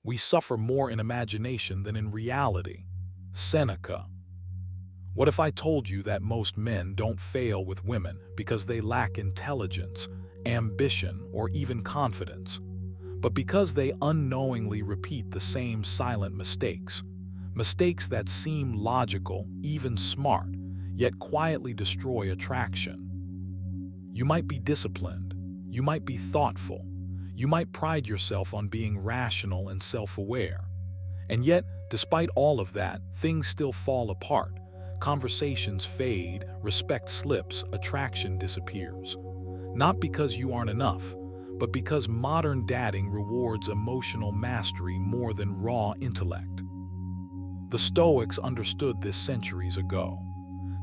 We suffer more in imagination than in reality. Seneca. What if I told you that most men don't fail with women because they lack intelligence, ambition, or even confidence, but because they unknowingly repeat the same silent mistakes, mistakes that seem logical, even smart, yet quietly destroy attraction? You might be disciplined, you might be thoughtful, you might pride yourself on being rational and self-aware, and yet, despite all of that, things still fall apart. Conversations fade, respect slips, attraction disappears. Not because you aren't enough, but because modern dating rewards emotional mastery more than raw intellect. The Stoics understood this centuries ago.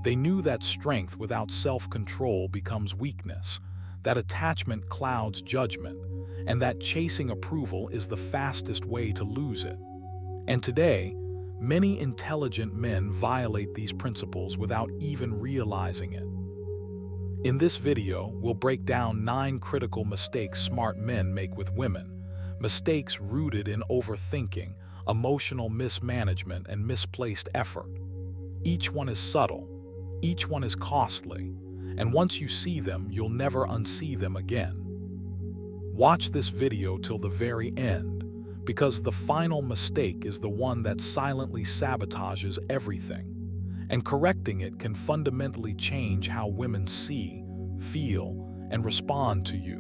They knew that strength without self-control becomes weakness, that attachment clouds judgment, and that chasing approval is the fastest way to lose it. And today, many intelligent men violate these principles without even realizing it. In this video, we'll break down 9 critical mistakes smart men make with women, mistakes rooted in overthinking, emotional mismanagement, and misplaced effort. Each one is subtle, each one is costly, and once you see them, you'll never unsee them again. Watch this video till the very end, because the final mistake is the one that silently sabotages everything, and correcting it can fundamentally change how women see, feel, and respond to you.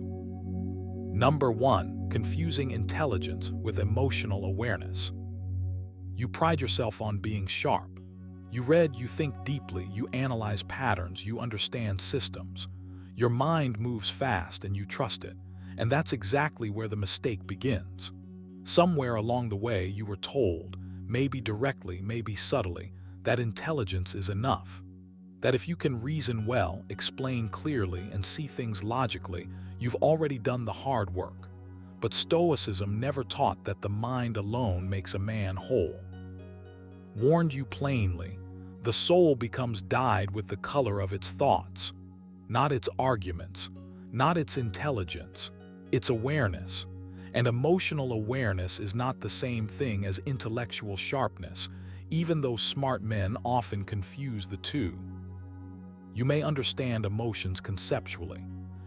Number 1. Confusing intelligence with emotional awareness. You pride yourself on being sharp. You read, you think deeply, you analyze patterns, you understand systems. Your mind moves fast and you trust it, and that's exactly where the mistake begins. Somewhere along the way you were told, maybe directly, maybe subtly, that intelligence is enough. That if you can reason well, explain clearly, and see things logically, you've already done the hard work. But Stoicism never taught that the mind alone makes a man whole. Warned you plainly, the soul becomes dyed with the color of its thoughts, not its arguments, not its intelligence, its awareness. And emotional awareness is not the same thing as intellectual sharpness, even though smart men often confuse the two. You may understand emotions conceptually.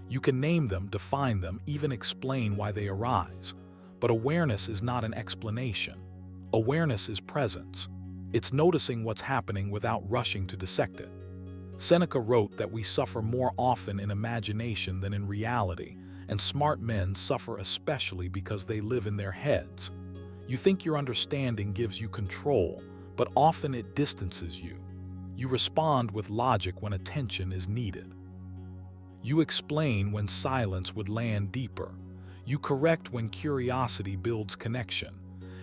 You can name them, define them, even explain why they arise. But awareness is not an explanation. Awareness is presence. It's noticing what's happening without rushing to dissect it. Seneca wrote that we suffer more often in imagination than in reality, and smart men suffer especially because they live in their heads. You think your understanding gives you control, but often it distances you. You respond with logic when attention is needed. You explain when silence would land deeper. You correct when curiosity builds connection.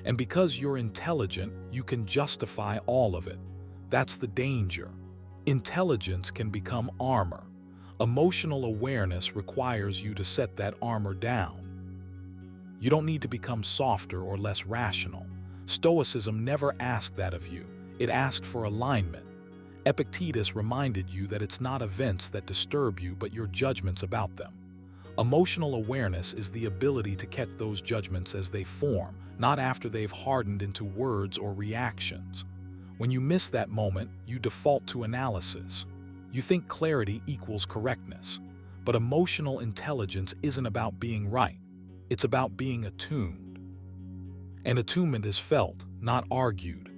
And because you're intelligent, you can justify all of it. That's the danger. Intelligence can become armor. Emotional awareness requires you to set that armor down. You don't need to become softer or less rational. Stoicism never asked that of you. It asked for alignment. Epictetus reminded you that it's not events that disturb you, but your judgments about them. Emotional awareness is the ability to catch those judgments as they form, not after they've hardened into words or reactions. When you miss that moment, you default to analysis. You think clarity equals correctness. But emotional intelligence isn't about being right. It's about being attuned. And attunement is felt, not argued.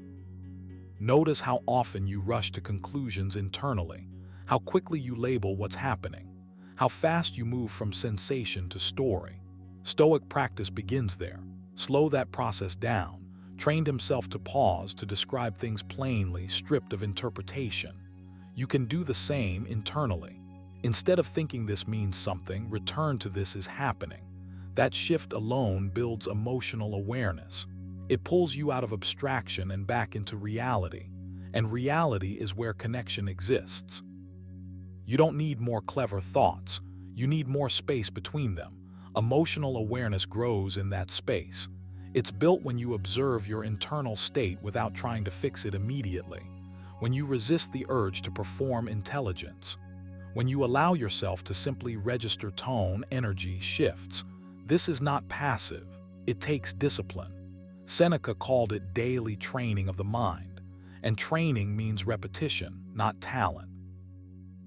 Notice how often you rush to conclusions internally, how quickly you label what's happening, how fast you move from sensation to story. Stoic practice begins there. Slow that process down. Trained himself to pause, to describe things plainly, stripped of interpretation. You can do the same internally. Instead of thinking this means something, return to this is happening. That shift alone builds emotional awareness. It pulls you out of abstraction and back into reality. And reality is where connection exists. You don't need more clever thoughts. You need more space between them. Emotional awareness grows in that space. It's built when you observe your internal state without trying to fix it immediately. When you resist the urge to perform intelligence. When you allow yourself to simply register tone, energy shifts. This is not passive. It takes discipline. Seneca called it daily training of the mind, and training means repetition, not talent.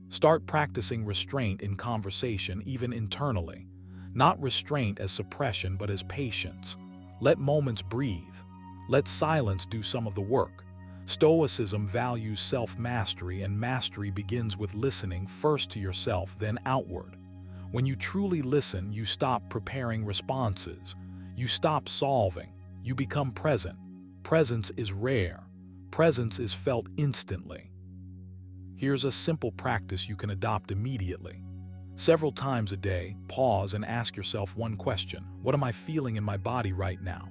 Start practicing restraint in conversation, even internally. Not restraint as suppression, but as patience. Let moments breathe. Let silence do some of the work. Stoicism values self-mastery, and mastery begins with listening first to yourself, then outward. When you truly listen, you stop preparing responses. You stop solving. You become present. Presence is rare. Presence is felt instantly. Here's a simple practice you can adopt immediately. Several times a day, pause and ask yourself one question. What am I feeling in my body right now?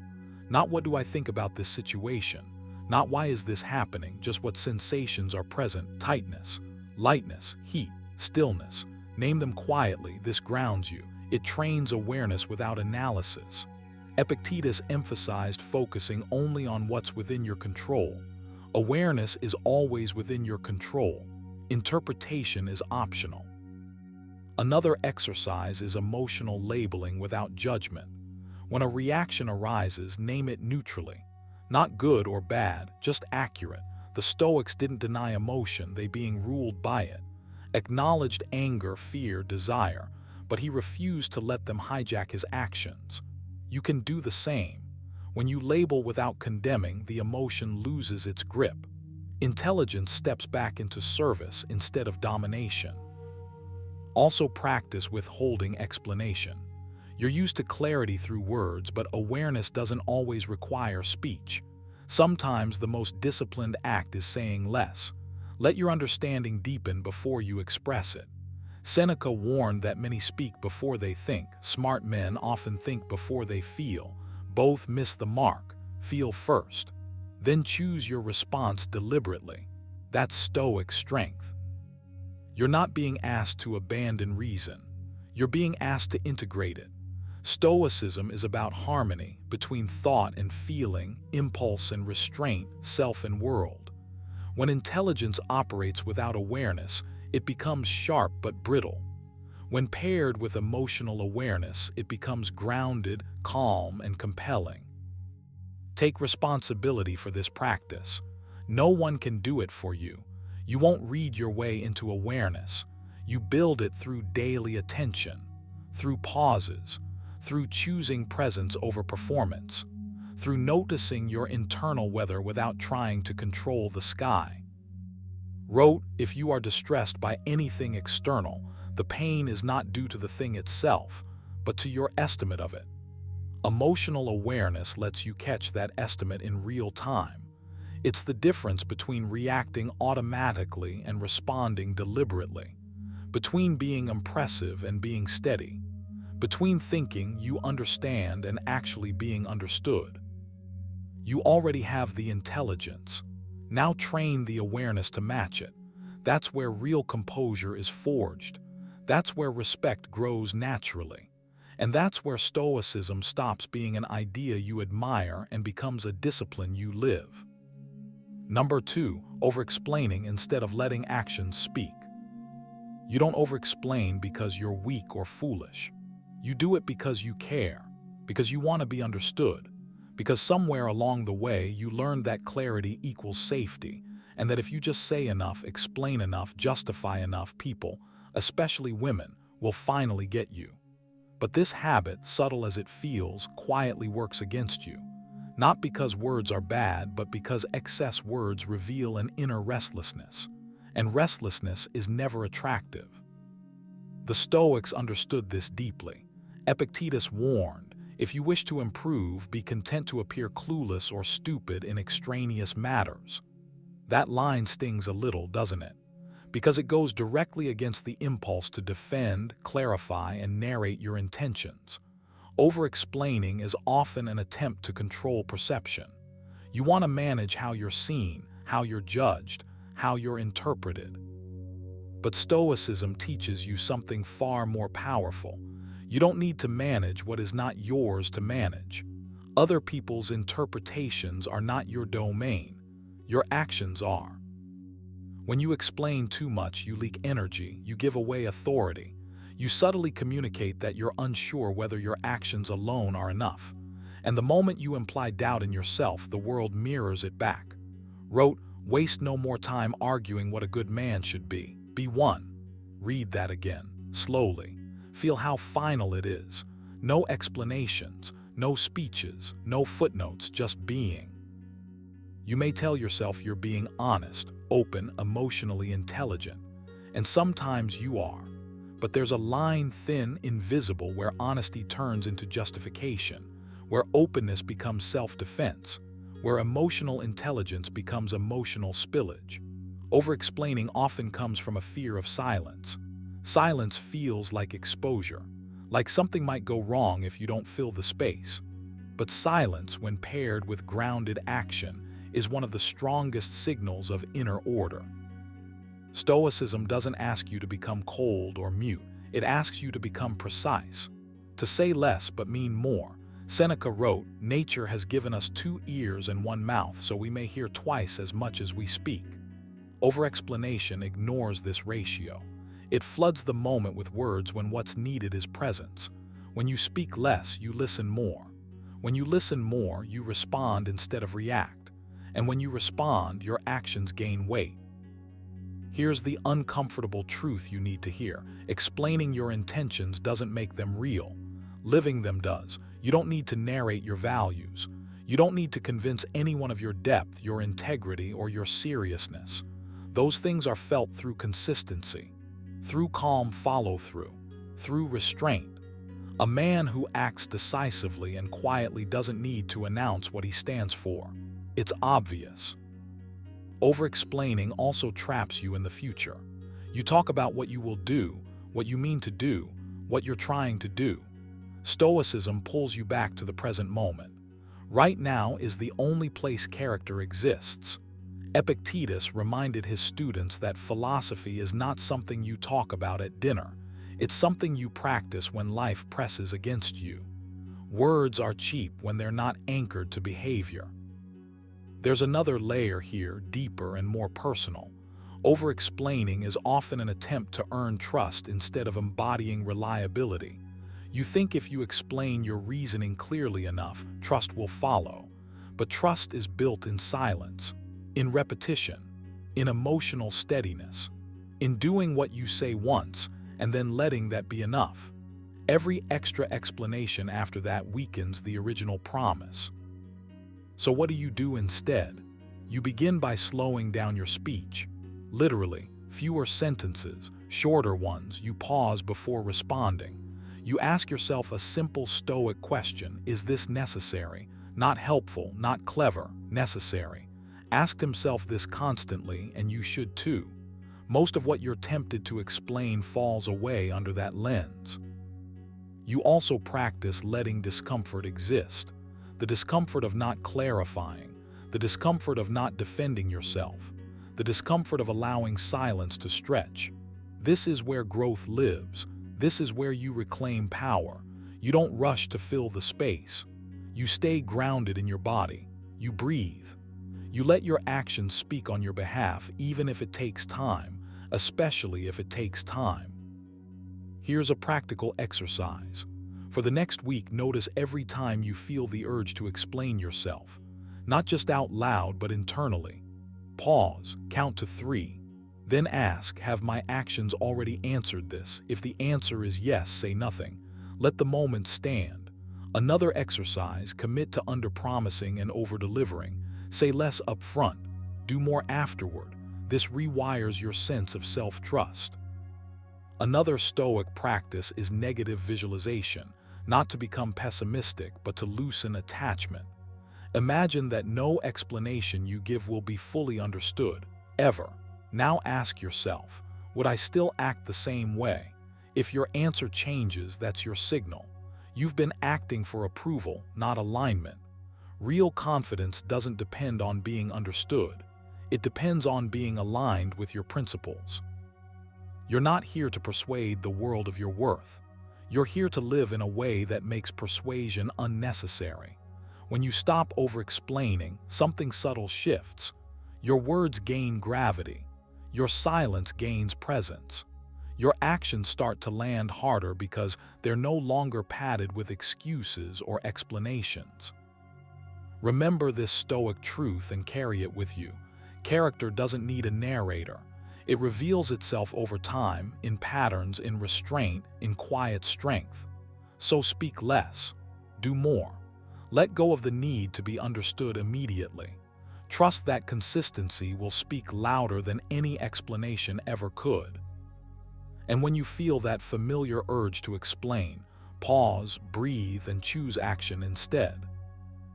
Not what do I think about this situation? Not why is this happening? Just what sensations are present. Tightness, lightness, heat, stillness. Name them quietly. This grounds you. It trains awareness without analysis. Epictetus emphasized focusing only on what's within your control. Awareness is always within your control. Interpretation is optional. Another exercise is emotional labeling without judgment. When a reaction arises, name it neutrally. Not good or bad, just accurate. The Stoics didn't deny emotion, they being ruled by it. Acknowledged anger, fear, desire, but he refused to let them hijack his actions. You can do the same. When you label without condemning, the emotion loses its grip. Intelligence steps back into service instead of domination. Also practice withholding explanation. You're used to clarity through words, but awareness doesn't always require speech. Sometimes the most disciplined act is saying less. Let your understanding deepen before you express it. Seneca warned that many speak before they think. Smart men often think before they feel. Both miss the mark. Feel first. Then choose your response deliberately. That's Stoic strength. You're not being asked to abandon reason. You're being asked to integrate it. Stoicism is about harmony between thought and feeling, impulse and restraint, self and world. When intelligence operates without awareness, it becomes sharp but brittle. When paired with emotional awareness, it becomes grounded, calm, and compelling. Take responsibility for this practice. No one can do it for you. You won't read your way into awareness. You build it through daily attention, through pauses, through choosing presence over performance, through noticing your internal weather without trying to control the sky. Wrote, if you are distressed by anything external, the pain is not due to the thing itself, but to your estimate of it. Emotional awareness lets you catch that estimate in real time. It's the difference between reacting automatically and responding deliberately, between being impressive and being steady, between thinking you understand and actually being understood. You already have the intelligence. Now train the awareness to match it. That's where real composure is forged. That's where respect grows naturally. And that's where Stoicism stops being an idea you admire and becomes a discipline you live. Number 2, over-explaining instead of letting actions speak. You don't over-explain because you're weak or foolish. You do it because you care, because you want to be understood, because somewhere along the way you learned that clarity equals safety, and that if you just say enough, explain enough, justify enough, people, especially women, will finally get you. But this habit, subtle as it feels, quietly works against you. Not because words are bad, but because excess words reveal an inner restlessness. And restlessness is never attractive. The Stoics understood this deeply. Epictetus warned, if you wish to improve, be content to appear clueless or stupid in extraneous matters. That line stings a little, doesn't it? Because it goes directly against the impulse to defend, clarify, and narrate your intentions. Over-explaining is often an attempt to control perception. You want to manage how you're seen, how you're judged, how you're interpreted. But Stoicism teaches you something far more powerful. You don't need to manage what is not yours to manage. Other people's interpretations are not your domain. Your actions are. When you explain too much, you leak energy, you give away authority. You subtly communicate that you're unsure whether your actions alone are enough. And the moment you imply doubt in yourself, the world mirrors it back. Wrote, waste no more time arguing what a good man should be. Be one. Read that again, slowly. Feel how final it is. No explanations, no speeches, no footnotes, just being. You may tell yourself you're being honest, open, emotionally intelligent, and sometimes you are. But there's a line thin, invisible, where honesty turns into justification, where openness becomes self-defense, where emotional intelligence becomes emotional spillage. Over-explaining often comes from a fear of silence. Silence feels like exposure, like something might go wrong if you don't fill the space. But silence, when paired with grounded action, is one of the strongest signals of inner order. Stoicism doesn't ask you to become cold or mute. It asks you to become precise, to say less but mean more. Seneca wrote, nature has given us 2 ears and 1 mouth, so we may hear twice as much as we speak. Over-explanation ignores this ratio. It floods the moment with words when what's needed is presence. When you speak less, you listen more. When you listen more, you respond instead of react. And when you respond, your actions gain weight. Here's the uncomfortable truth you need to hear. Explaining your intentions doesn't make them real. Living them does. You don't need to narrate your values. You don't need to convince anyone of your depth, your integrity, or your seriousness. Those things are felt through consistency, through calm follow-through, through restraint. A man who acts decisively and quietly doesn't need to announce what he stands for. It's obvious. Over-explaining also traps you in the future. You talk about what you will do, what you mean to do, what you're trying to do. Stoicism pulls you back to the present moment. Right now is the only place character exists. Epictetus reminded his students that philosophy is not something you talk about at dinner. It's something you practice when life presses against you. Words are cheap when they're not anchored to behavior. There's another layer here, deeper and more personal. Over-explaining is often an attempt to earn trust instead of embodying reliability. You think if you explain your reasoning clearly enough, trust will follow. But trust is built in silence, in repetition, in emotional steadiness, in doing what you say once and then letting that be enough. Every extra explanation after that weakens the original promise. So what do you do instead? You begin by slowing down your speech. Literally, fewer sentences, shorter ones. You pause before responding. You ask yourself a simple Stoic question: is this necessary? Not helpful, not clever, necessary. Ask himself this constantly, and you should too. Most of what you're tempted to explain falls away under that lens. You also practice letting discomfort exist. The discomfort of not clarifying, the discomfort of not defending yourself, the discomfort of allowing silence to stretch. This is where growth lives. This is where you reclaim power. You don't rush to fill the space. You stay grounded in your body. You breathe. You let your actions speak on your behalf, even if it takes time, especially if it takes time. Here's a practical exercise. For the next week, notice every time you feel the urge to explain yourself, not just out loud, but internally. Pause, count to 3. Then ask, have my actions already answered this? If the answer is yes, say nothing. Let the moment stand. Another exercise, commit to under-promising and over-delivering. Say less up front, do more afterward. This rewires your sense of self-trust. Another Stoic practice is negative visualization. Not to become pessimistic, but to loosen attachment. Imagine that no explanation you give will be fully understood, ever. Now ask yourself, would I still act the same way? If your answer changes, that's your signal. You've been acting for approval, not alignment. Real confidence doesn't depend on being understood. It depends on being aligned with your principles. You're not here to persuade the world of your worth. You're here to live in a way that makes persuasion unnecessary. When you stop over-explaining, something subtle shifts. Your words gain gravity. Your silence gains presence. Your actions start to land harder because they're no longer padded with excuses or explanations. Remember this Stoic truth and carry it with you. Character doesn't need a narrator. It reveals itself over time, in patterns, in restraint, in quiet strength. So speak less. Do more. Let go of the need to be understood immediately. Trust that consistency will speak louder than any explanation ever could. And when you feel that familiar urge to explain, pause, breathe, and choose action instead.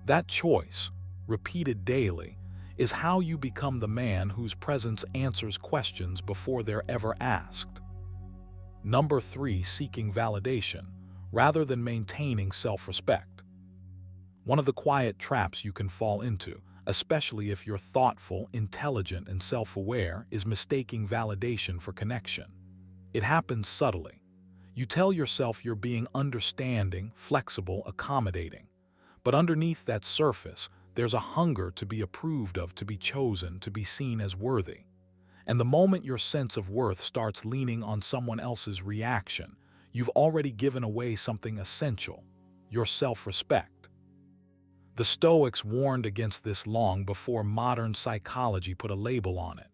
That choice, repeated daily, is how you become the man whose presence answers questions before they're ever asked. Number 3, seeking validation, rather than maintaining self-respect. One of the quiet traps you can fall into, especially if you're thoughtful, intelligent, and self-aware, is mistaking validation for connection. It happens subtly. You tell yourself you're being understanding, flexible, accommodating. But underneath that surface, there's a hunger to be approved of, to be chosen, to be seen as worthy. And the moment your sense of worth starts leaning on someone else's reaction, you've already given away something essential: your self-respect. The Stoics warned against this long before modern psychology put a label on it.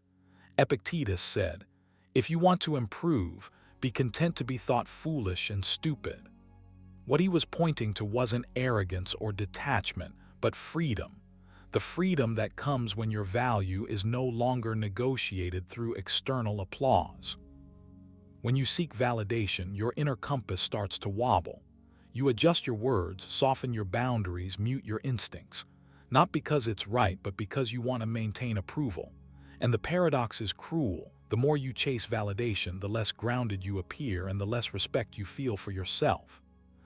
Epictetus said, "If you want to improve, be content to be thought foolish and stupid." What he was pointing to wasn't arrogance or detachment, but freedom. The freedom that comes when your value is no longer negotiated through external applause. When you seek validation, your inner compass starts to wobble. You adjust your words, soften your boundaries, mute your instincts. Not because it's right, but because you want to maintain approval. And the paradox is cruel. The more you chase validation, the less grounded you appear and the less respect you feel for yourself.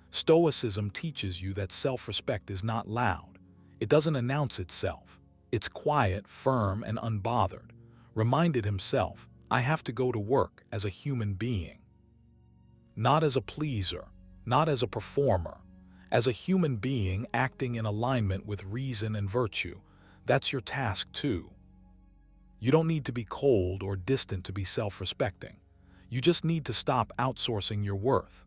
Stoicism teaches you that self-respect is not loud. It doesn't announce itself. It's quiet, firm, and unbothered. Reminded himself, I have to go to work as a human being. Not as a pleaser, not as a performer. As a human being acting in alignment with reason and virtue. That's your task too. You don't need to be cold or distant to be self-respecting. You just need to stop outsourcing your worth.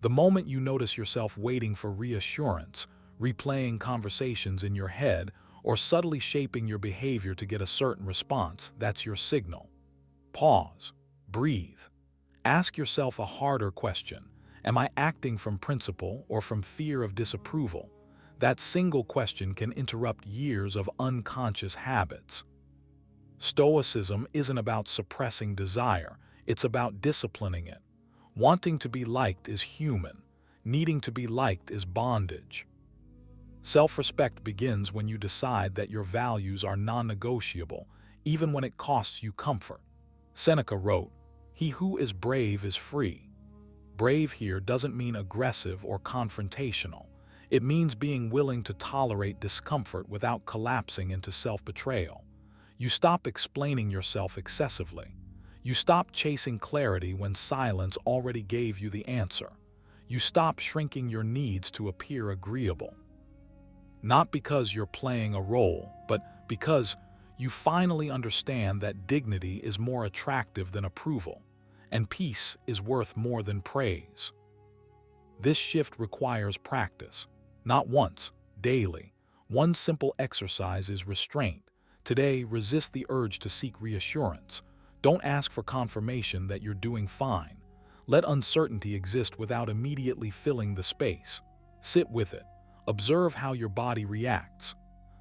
The moment you notice yourself waiting for reassurance, replaying conversations in your head, or subtly shaping your behavior to get a certain response, that's your signal. Pause. Breathe. Ask yourself a harder question. Am I acting from principle or from fear of disapproval? That single question can interrupt years of unconscious habits. Stoicism isn't about suppressing desire, it's about disciplining it. Wanting to be liked is human. Needing to be liked is bondage. Self-respect begins when you decide that your values are non-negotiable, even when it costs you comfort. Seneca wrote, "He who is brave is free." Brave here doesn't mean aggressive or confrontational. It means being willing to tolerate discomfort without collapsing into self-betrayal. You stop explaining yourself excessively. You stop chasing clarity when silence already gave you the answer. You stop shrinking your needs to appear agreeable. Not because you're playing a role, but because you finally understand that dignity is more attractive than approval, and peace is worth more than praise. This shift requires practice, not once, daily. One simple exercise is restraint. Today, resist the urge to seek reassurance. Don't ask for confirmation that you're doing fine. Let uncertainty exist without immediately filling the space. Sit with it. Observe how your body reacts.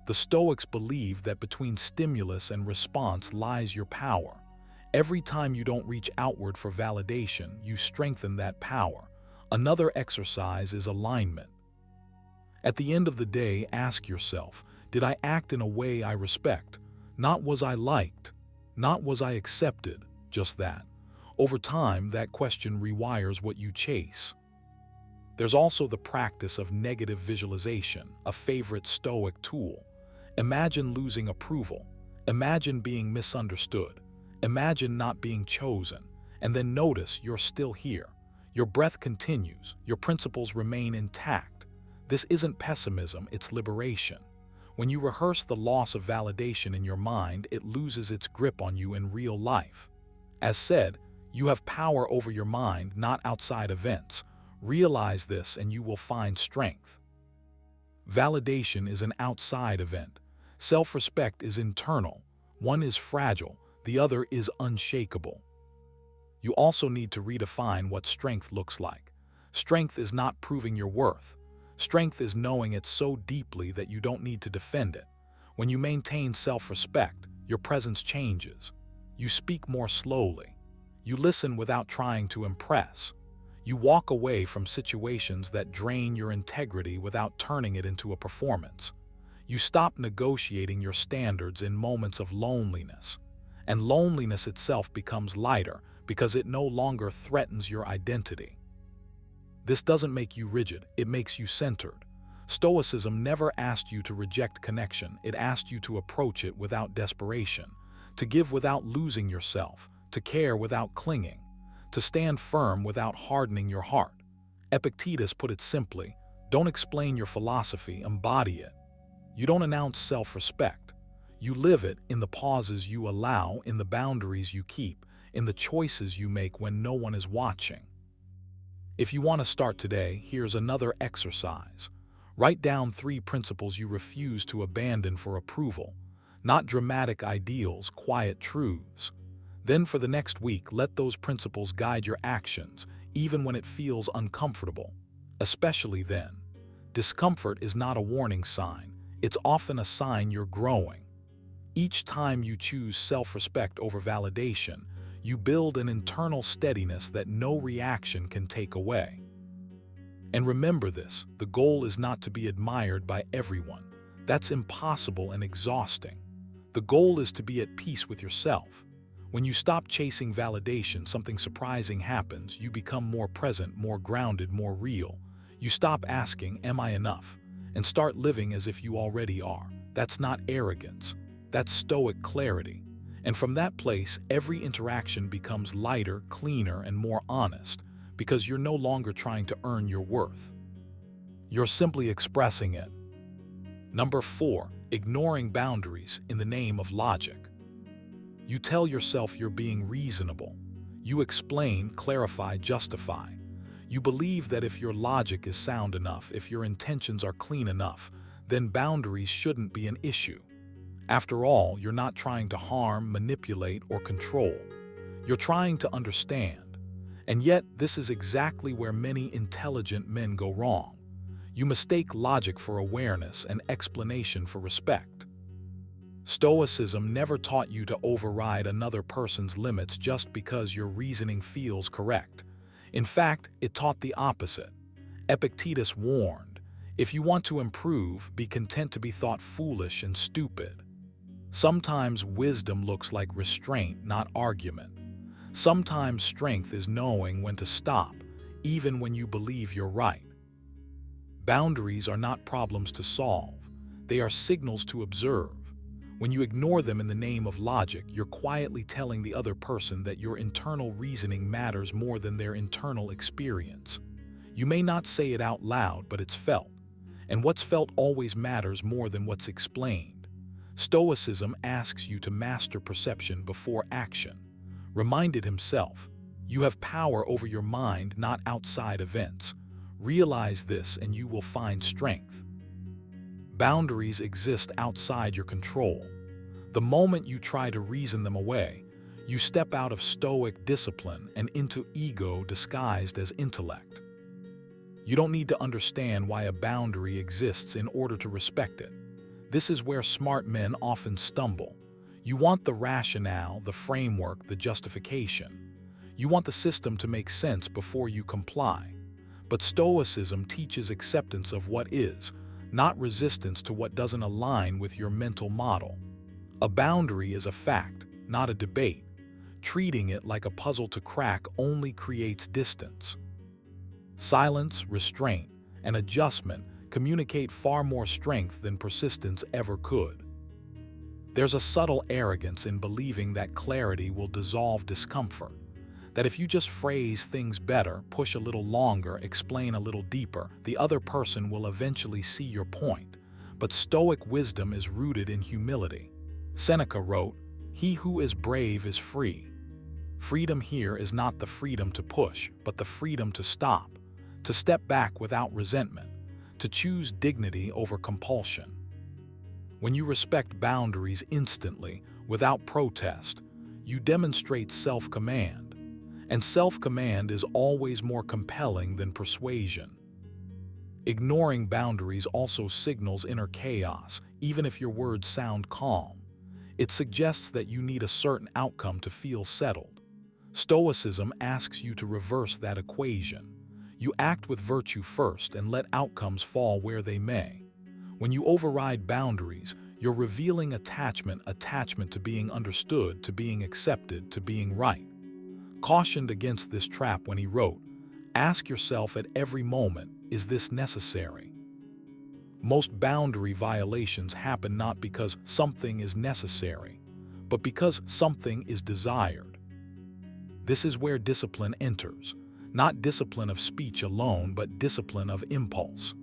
The Stoics believed that between stimulus and response lies your power. Every time you don't reach outward for validation, you strengthen that power. Another exercise is alignment. At the end of the day, ask yourself, did I act in a way I respect? Not was I liked? Not was I accepted? Just that. Over time, that question rewires what you chase. There's also the practice of negative visualization, a favorite Stoic tool. Imagine losing approval. Imagine being misunderstood. Imagine not being chosen. And then notice you're still here. Your breath continues. Your principles remain intact. This isn't pessimism, it's liberation. When you rehearse the loss of validation in your mind, it loses its grip on you in real life. As said, You have power over your mind, not outside events. Realize this and you will find strength. Validation is an outside event. Self-respect is internal. One is fragile, the other is unshakable. You also need to redefine what strength looks like. Strength is not proving your worth. Strength is knowing it so deeply that you don't need to defend it. When you maintain self-respect, your presence changes. You speak more slowly. You listen without trying to impress. You walk away from situations that drain your integrity without turning it into a performance. You stop negotiating your standards in moments of loneliness. And loneliness itself becomes lighter because it no longer threatens your identity. This doesn't make you rigid, it makes you centered. Stoicism never asked you to reject connection, it asked you to approach it without desperation, to give without losing yourself, to care without clinging, to stand firm without hardening your heart. Epictetus put it simply, don't explain your philosophy, embody it. You don't announce self-respect. You live it in the pauses you allow, in the boundaries you keep, in the choices you make when no one is watching. If you want to start today, here's another exercise. Write down 3 principles you refuse to abandon for approval. Not dramatic ideals, quiet truths. Then for the next week, let those principles guide your actions, even when it feels uncomfortable. Especially then. Discomfort is not a warning sign. It's often a sign you're growing. Each time you choose self-respect over validation, you build an internal steadiness that no reaction can take away. And remember this, the goal is not to be admired by everyone. That's impossible and exhausting. The goal is to be at peace with yourself. When you stop chasing validation, something surprising happens. You become more present, more grounded, more real. You stop asking, am I enough? And start living as if you already are. That's not arrogance. That's Stoic clarity. And from that place, every interaction becomes lighter, cleaner, and more honest, because you're no longer trying to earn your worth. You're simply expressing it. Number 4, ignoring boundaries in the name of logic. You tell yourself you're being reasonable. You explain, clarify, justify. You believe that if your logic is sound enough, if your intentions are clean enough, then boundaries shouldn't be an issue. After all, you're not trying to harm, manipulate, or control. You're trying to understand. And yet, this is exactly where many intelligent men go wrong. You mistake logic for awareness and explanation for respect. Stoicism never taught you to override another person's limits just because your reasoning feels correct. In fact, it taught the opposite. Epictetus warned, if you want to improve, be content to be thought foolish and stupid. Sometimes wisdom looks like restraint, not argument. Sometimes strength is knowing when to stop, even when you believe you're right. Boundaries are not problems to solve. They are signals to observe. When you ignore them in the name of logic, you're quietly telling the other person that your internal reasoning matters more than their internal experience. You may not say it out loud, but it's felt. And what's felt always matters more than what's explained. Stoicism asks you to master perception before action. Reminded himself, you have power over your mind, not outside events. Realize this and you will find strength. Boundaries exist outside your control. The moment you try to reason them away, you step out of Stoic discipline and into ego disguised as intellect. You don't need to understand why a boundary exists in order to respect it. This is where smart men often stumble. You want the rationale, the framework, the justification. You want the system to make sense before you comply. But Stoicism teaches acceptance of what is, not resistance to what doesn't align with your mental model. A boundary is a fact, not a debate. Treating it like a puzzle to crack only creates distance. Silence, restraint, and adjustment communicate far more strength than persistence ever could. There's a subtle arrogance in believing that clarity will dissolve discomfort, that if you just phrase things better, push a little longer, explain a little deeper, the other person will eventually see your point. But Stoic wisdom is rooted in humility. Seneca wrote, "He who is brave is free." Freedom here is not the freedom to push, but the freedom to stop, to step back without resentment, to choose dignity over compulsion. When you respect boundaries instantly, without protest, you demonstrate self-command, and self-command is always more compelling than persuasion. Ignoring boundaries also signals inner chaos, even if your words sound calm. It suggests that you need a certain outcome to feel settled. Stoicism asks you to reverse that equation. You act with virtue first and let outcomes fall where they may. When you override boundaries, you're revealing attachment to being understood, to being accepted, to being right. Cautioned against this trap when he wrote, "Ask yourself at every moment, is this necessary?" Most boundary violations happen not because something is necessary, but because something is desired. This is where discipline enters, not discipline of speech alone, but discipline of impulse.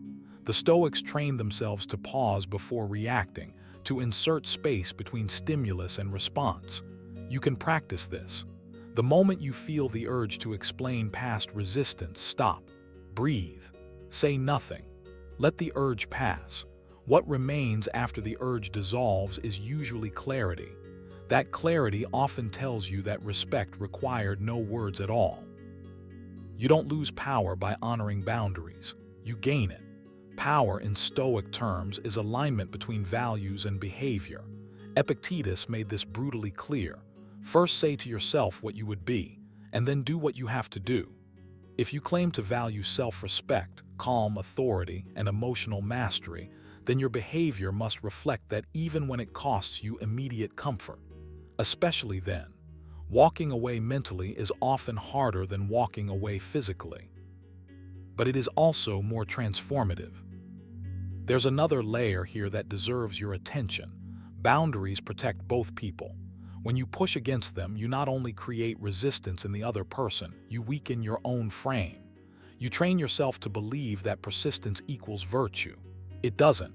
The Stoics trained themselves to pause before reacting, to insert space between stimulus and response. You can practice this. The moment you feel the urge to explain past resistance, stop, breathe, say nothing. Let the urge pass. What remains after the urge dissolves is usually clarity. That clarity often tells you that respect required no words at all. You don't lose power by honoring boundaries. You gain it. Power, in Stoic terms, is alignment between values and behavior. Epictetus made this brutally clear. First say to yourself what you would be, and then do what you have to do. If you claim to value self-respect, calm authority, and emotional mastery, then your behavior must reflect that even when it costs you immediate comfort. Especially then, walking away mentally is often harder than walking away physically. But it is also more transformative. There's another layer here that deserves your attention. Boundaries protect both people. When you push against them, you not only create resistance in the other person, you weaken your own frame. You train yourself to believe that persistence equals virtue. It doesn't.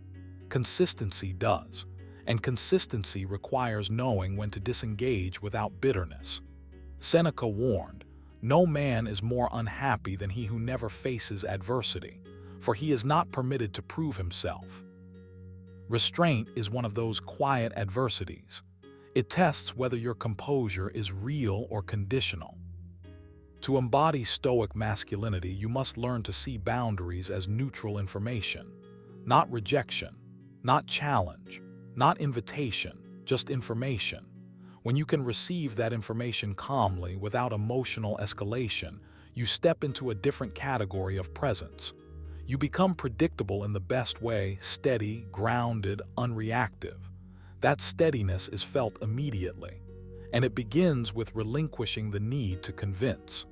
Consistency does. And consistency requires knowing when to disengage without bitterness. Seneca warned, "No man is more unhappy than he who never faces adversity, for he is not permitted to prove himself." Restraint is one of those quiet adversities. It tests whether your composure is real or conditional. To embody Stoic masculinity, you must learn to see boundaries as neutral information, not rejection, not challenge, not invitation, just information. When you can receive that information calmly, without emotional escalation, you step into a different category of presence. You become predictable in the best way, steady, grounded, unreactive. That steadiness is felt immediately, and it begins with relinquishing the need to convince.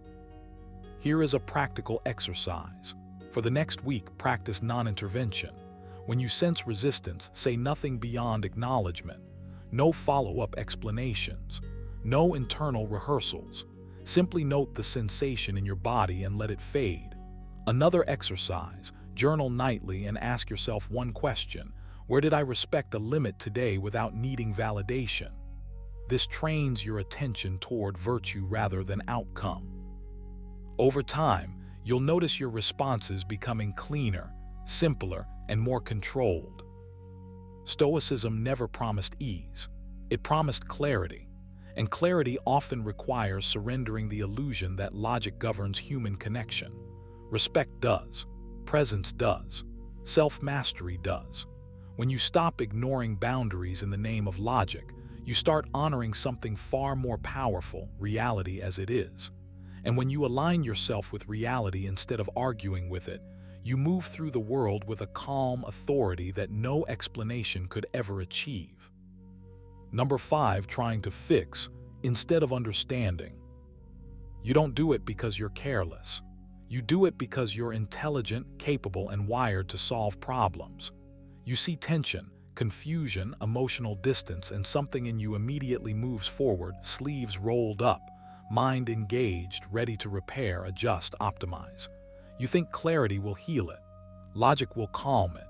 Here is a practical exercise. For the next week, practice non-intervention. When you sense resistance, say nothing beyond acknowledgement. No follow-up explanations. No internal rehearsals. Simply note the sensation in your body and let it fade. Another exercise, journal nightly and ask yourself one question: where did I respect a limit today without needing validation? This trains your attention toward virtue rather than outcome. Over time, you'll notice your responses becoming cleaner, simpler, and more controlled. Stoicism never promised ease. It promised clarity, and clarity often requires surrendering the illusion that logic governs human connection. Respect does. Presence does. Self-mastery does. When you stop ignoring boundaries in the name of logic, you start honoring something far more powerful, reality as it is. And when you align yourself with reality instead of arguing with it, you move through the world with a calm authority that no explanation could ever achieve. Number 5, trying to fix instead of understanding. You don't do it because you're careless. You do it because you're intelligent, capable, and wired to solve problems. You see tension, confusion, emotional distance, and something in you immediately moves forward, sleeves rolled up, mind engaged, ready to repair, adjust, optimize. You think clarity will heal it, logic will calm it,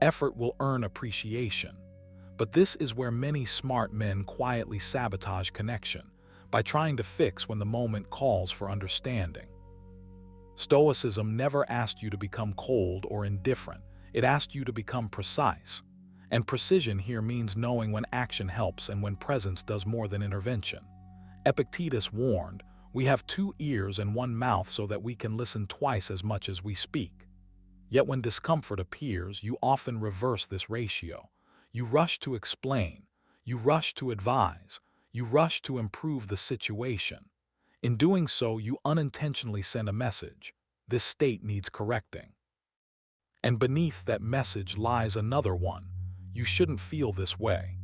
effort will earn appreciation. But this is where many smart men quietly sabotage connection. by trying to fix when the moment calls for understanding. Stoicism never asked you to become cold or indifferent. It asked you to become precise. And precision here means knowing when action helps and when presence does more than intervention. Epictetus warned, "We have 2 ears and 1 mouth so that we can listen twice as much as we speak." Yet when discomfort appears, you often reverse this ratio. You rush to explain. You rush to advise. You rush to improve the situation. In doing so, you unintentionally send a message. This state needs correcting. And beneath that message lies another one. You shouldn't feel this way.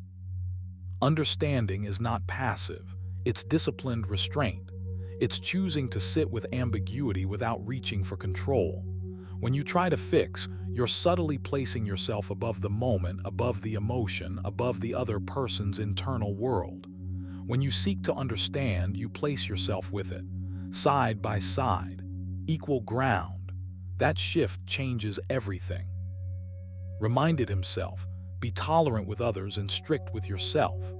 Understanding is not passive. It's disciplined restraint. It's choosing to sit with ambiguity without reaching for control. When you try to fix, you're subtly placing yourself above the moment, above the emotion, above the other person's internal world. When you seek to understand, you place yourself with it, side by side, equal ground. That shift changes everything. Reminded himself, be tolerant with others and strict with yourself.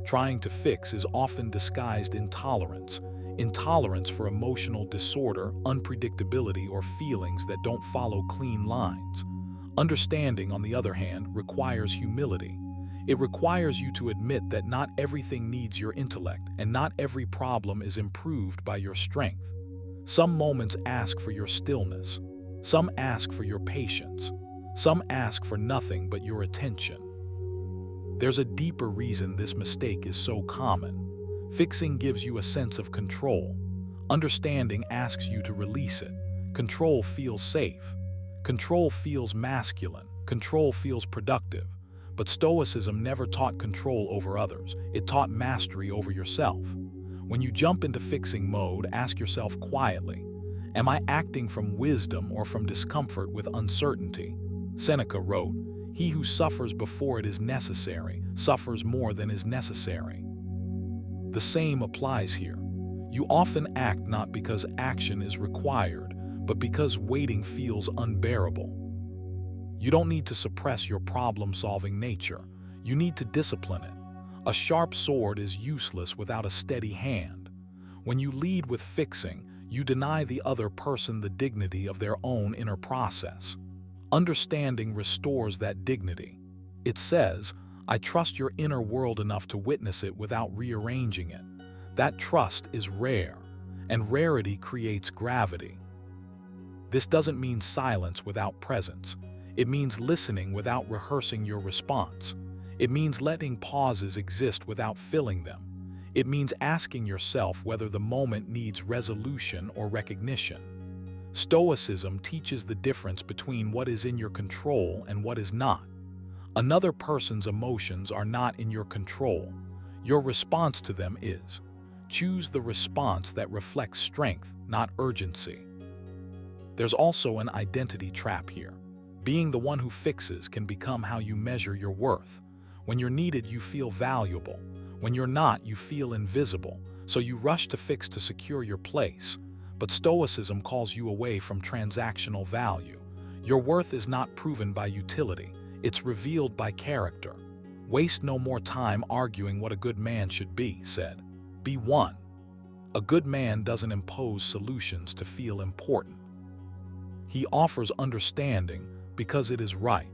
Trying to fix is often disguised intolerance. Intolerance for emotional disorder, unpredictability, or feelings that don't follow clean lines. Understanding, on the other hand, requires humility. It requires you to admit that not everything needs your intellect, and not every problem is improved by your strength. Some moments ask for your stillness. Some ask for your patience. Some ask for nothing but your attention. There's a deeper reason this mistake is so common. Fixing gives you a sense of control. Understanding asks you to release it. Control feels safe. Control feels masculine. Control feels productive. But Stoicism never taught control over others. It taught mastery over yourself. When you jump into fixing mode, ask yourself quietly, am I acting from wisdom or from discomfort with uncertainty? Seneca wrote, "He who suffers before it is necessary, suffers more than is necessary." The same applies here. You often act not because action is required, but because waiting feels unbearable. You don't need to suppress your problem-solving nature. You need to discipline it. A sharp sword is useless without a steady hand. When you lead with fixing, you deny the other person the dignity of their own inner process. Understanding restores that dignity. It says, I trust your inner world enough to witness it without rearranging it. That trust is rare, and rarity creates gravity. This doesn't mean silence without presence. It means listening without rehearsing your response. It means letting pauses exist without filling them. It means asking yourself whether the moment needs resolution or recognition. Stoicism teaches the difference between what is in your control and what is not. Another person's emotions are not in your control. Your response to them is. Choose the response that reflects strength, not urgency. There's also an identity trap here. Being the one who fixes can become how you measure your worth. When you're needed, you feel valuable. When you're not, you feel invisible. So you rush to fix to secure your place. But Stoicism calls you away from transactional value. Your worth is not proven by utility. It's revealed by character. Waste no more time arguing what a good man should be, said. Be one. A good man doesn't impose solutions to feel important. He offers understanding because it is right.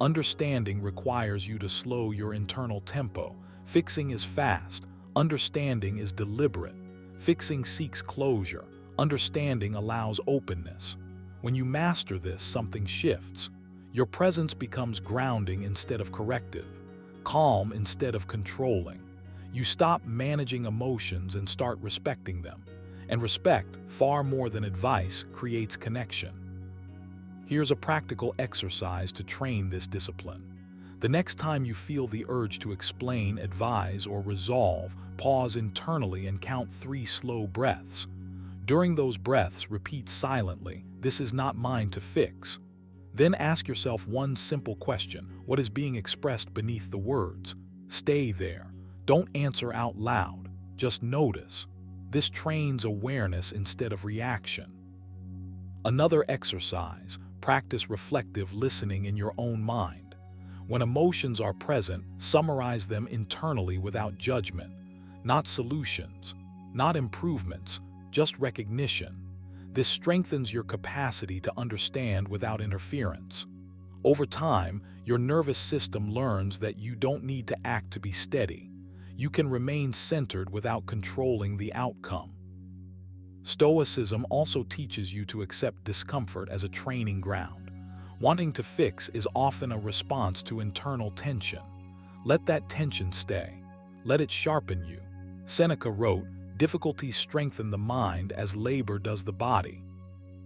Understanding requires you to slow your internal tempo. Fixing is fast. Understanding is deliberate. Fixing seeks closure. Understanding allows openness. When you master this, something shifts. Your presence becomes grounding instead of corrective, calm instead of controlling. You stop managing emotions and start respecting them. And respect, far more than advice, creates connection. Here's a practical exercise to train this discipline. The next time you feel the urge to explain, advise, or resolve, pause internally and count 3 slow breaths. During those breaths, repeat silently, "This is not mine to fix." Then ask yourself one simple question. What is being expressed beneath the words? Stay there. Don't answer out loud. Just notice. This trains awareness instead of reaction. Another exercise, practice reflective listening in your own mind. When emotions are present, summarize them internally without judgment. not solutions, not improvements, just recognition. This strengthens your capacity to understand without interference. Over time, your nervous system learns that you don't need to act to be steady. You can remain centered without controlling the outcome. Stoicism also teaches you to accept discomfort as a training ground. Wanting to fix is often a response to internal tension. Let that tension stay. Let it sharpen you. Seneca wrote, "Difficulties strengthen the mind as labor does the body."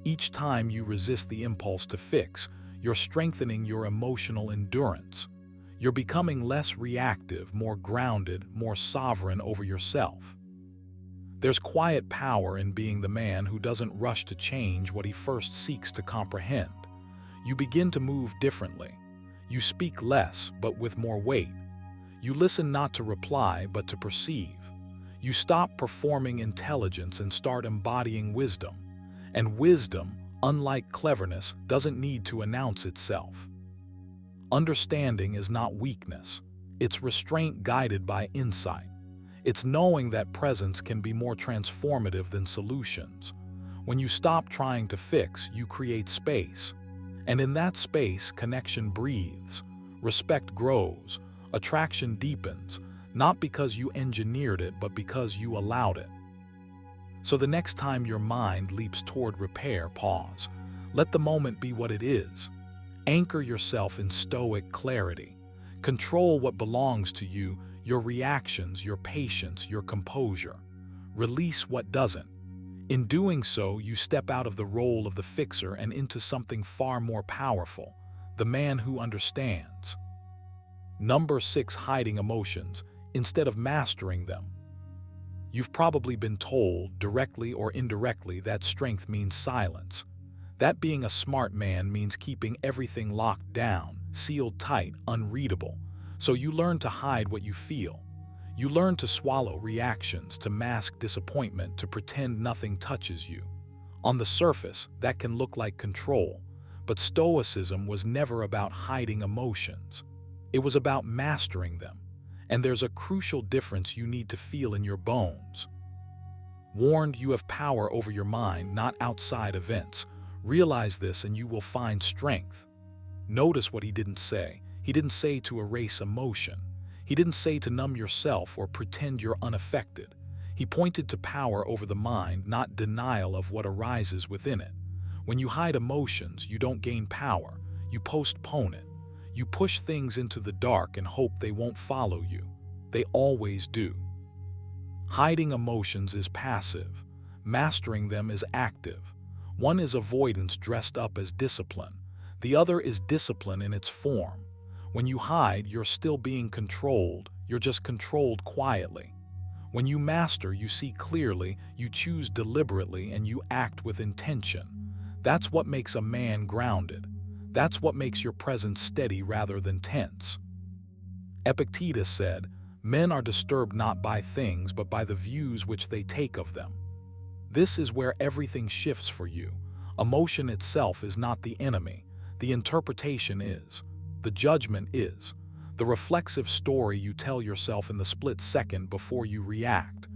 Each time you resist the impulse to fix, you're strengthening your emotional endurance. You're becoming less reactive, more grounded, more sovereign over yourself. There's quiet power in being the man who doesn't rush to change what he first seeks to comprehend. You begin to move differently. You speak less, but with more weight. You listen not to reply, but to perceive. You stop performing intelligence and start embodying wisdom. And wisdom, unlike cleverness, doesn't need to announce itself. Understanding is not weakness. It's restraint guided by insight. It's knowing that presence can be more transformative than solutions. When you stop trying to fix, you create space. And in that space, connection breathes, respect grows, attraction deepens, not because you engineered it, but because you allowed it. So the next time your mind leaps toward repair, pause. Let the moment be what it is. Anchor yourself in stoic clarity. Control what belongs to you, your reactions, your patience, your composure. Release what doesn't. In doing so, you step out of the role of the fixer and into something far more powerful, the man who understands. Number 6, hiding emotions instead of mastering them. You've probably been told, directly or indirectly, that strength means silence. That being a smart man means keeping everything locked down, sealed tight, unreadable. So you learn to hide what you feel. You learn to swallow reactions, to mask disappointment, to pretend nothing touches you. On the surface, that can look like control, but Stoicism was never about hiding emotions. It was about mastering them. And there's a crucial difference you need to feel in your bones. Warned, you have power over your mind, not outside events. Realize this and you will find strength. Notice what he didn't say. He didn't say to erase emotion. He didn't say to numb yourself or pretend you're unaffected. He pointed to power over the mind, not denial of what arises within it. When you hide emotions, you don't gain power. You postpone it. You push things into the dark and hope they won't follow you. They always do. Hiding emotions is passive. Mastering them is active. One is avoidance dressed up as discipline. The other is discipline in its form. When you hide, you're still being controlled. You're just controlled quietly. When you master, you see clearly, you choose deliberately, and you act with intention. That's what makes a man grounded. That's what makes your presence steady rather than tense. Epictetus said, "Men are disturbed not by things, but by the views which they take of them." This is where everything shifts for you. Emotion itself is not the enemy. The interpretation is. The judgment is. The reflexive story you tell yourself in the split second before you react.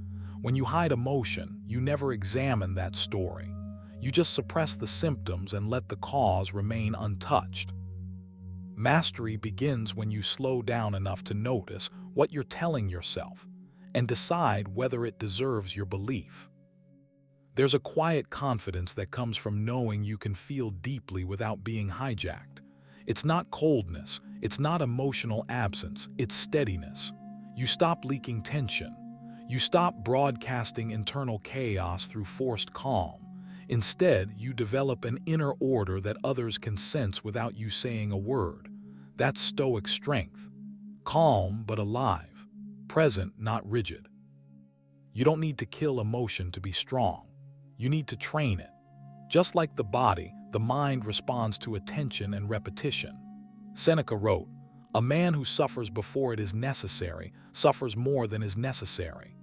When you hide emotion, you never examine that story. You just suppress the symptoms and let the cause remain untouched. Mastery begins when you slow down enough to notice what you're telling yourself and decide whether it deserves your belief. There's a quiet confidence that comes from knowing you can feel deeply without being hijacked. It's not coldness, it's not emotional absence, it's steadiness. You stop leaking tension. You stop broadcasting internal chaos through forced calm. Instead, you develop an inner order that others can sense without you saying a word. That's Stoic strength. Calm but alive. Present, not rigid. You don't need to kill emotion to be strong. You need to train it. Just like the body, the mind responds to attention and repetition. Seneca wrote, "A man who suffers before it is necessary suffers more than is necessary."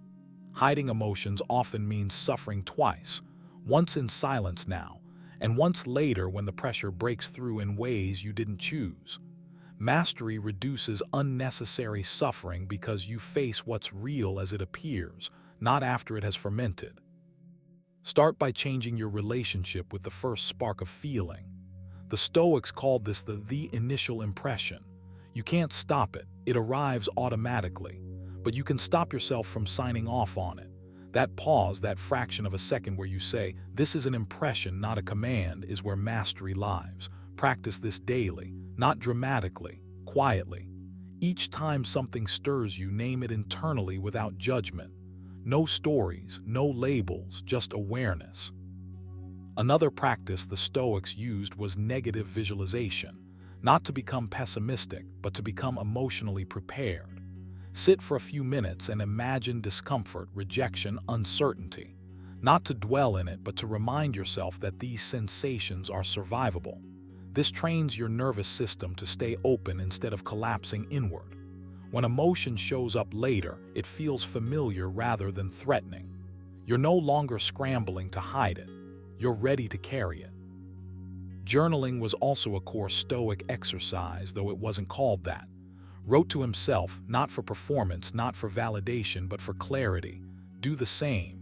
Hiding emotions often means suffering twice, once in silence now, and once later when the pressure breaks through in ways you didn't choose. Mastery reduces unnecessary suffering because you face what's real as it appears, not after it has fermented. Start by changing your relationship with the first spark of feeling. The Stoics called this the initial impression. You can't stop it, it arrives automatically, but you can stop yourself from signing off on it. That pause, that fraction of a second where you say, "This is an impression, not a command," is where mastery lies. Practice this daily, not dramatically, quietly. Each time something stirs you, name it internally without judgment. No stories, no labels, just awareness. Another practice the Stoics used was negative visualization, not to become pessimistic, but to become emotionally prepared. Sit for a few minutes and imagine discomfort, rejection, uncertainty. Not to dwell in it, but to remind yourself that these sensations are survivable. This trains your nervous system to stay open instead of collapsing inward. When emotion shows up later, it feels familiar rather than threatening. You're no longer scrambling to hide it. You're ready to carry it. Journaling was also a core Stoic exercise, though it wasn't called that. Wrote to himself, not for performance, not for validation, but for clarity. Do the same.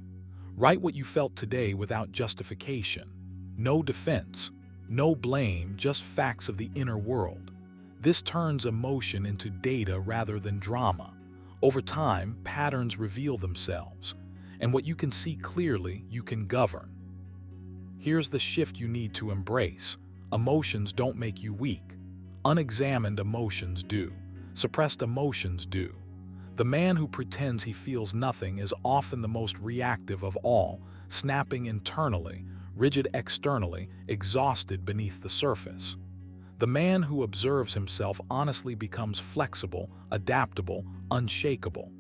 Write what you felt today without justification. No defense, no blame, just facts of the inner world. This turns emotion into data rather than drama. Over time, patterns reveal themselves, and what you can see clearly, you can govern. Here's the shift you need to embrace. Emotions don't make you weak. Unexamined emotions do. Suppressed emotions do. The man who pretends he feels nothing is often the most reactive of all, snapping internally, rigid externally, exhausted beneath the surface. The man who observes himself honestly becomes flexible, adaptable, unshakable.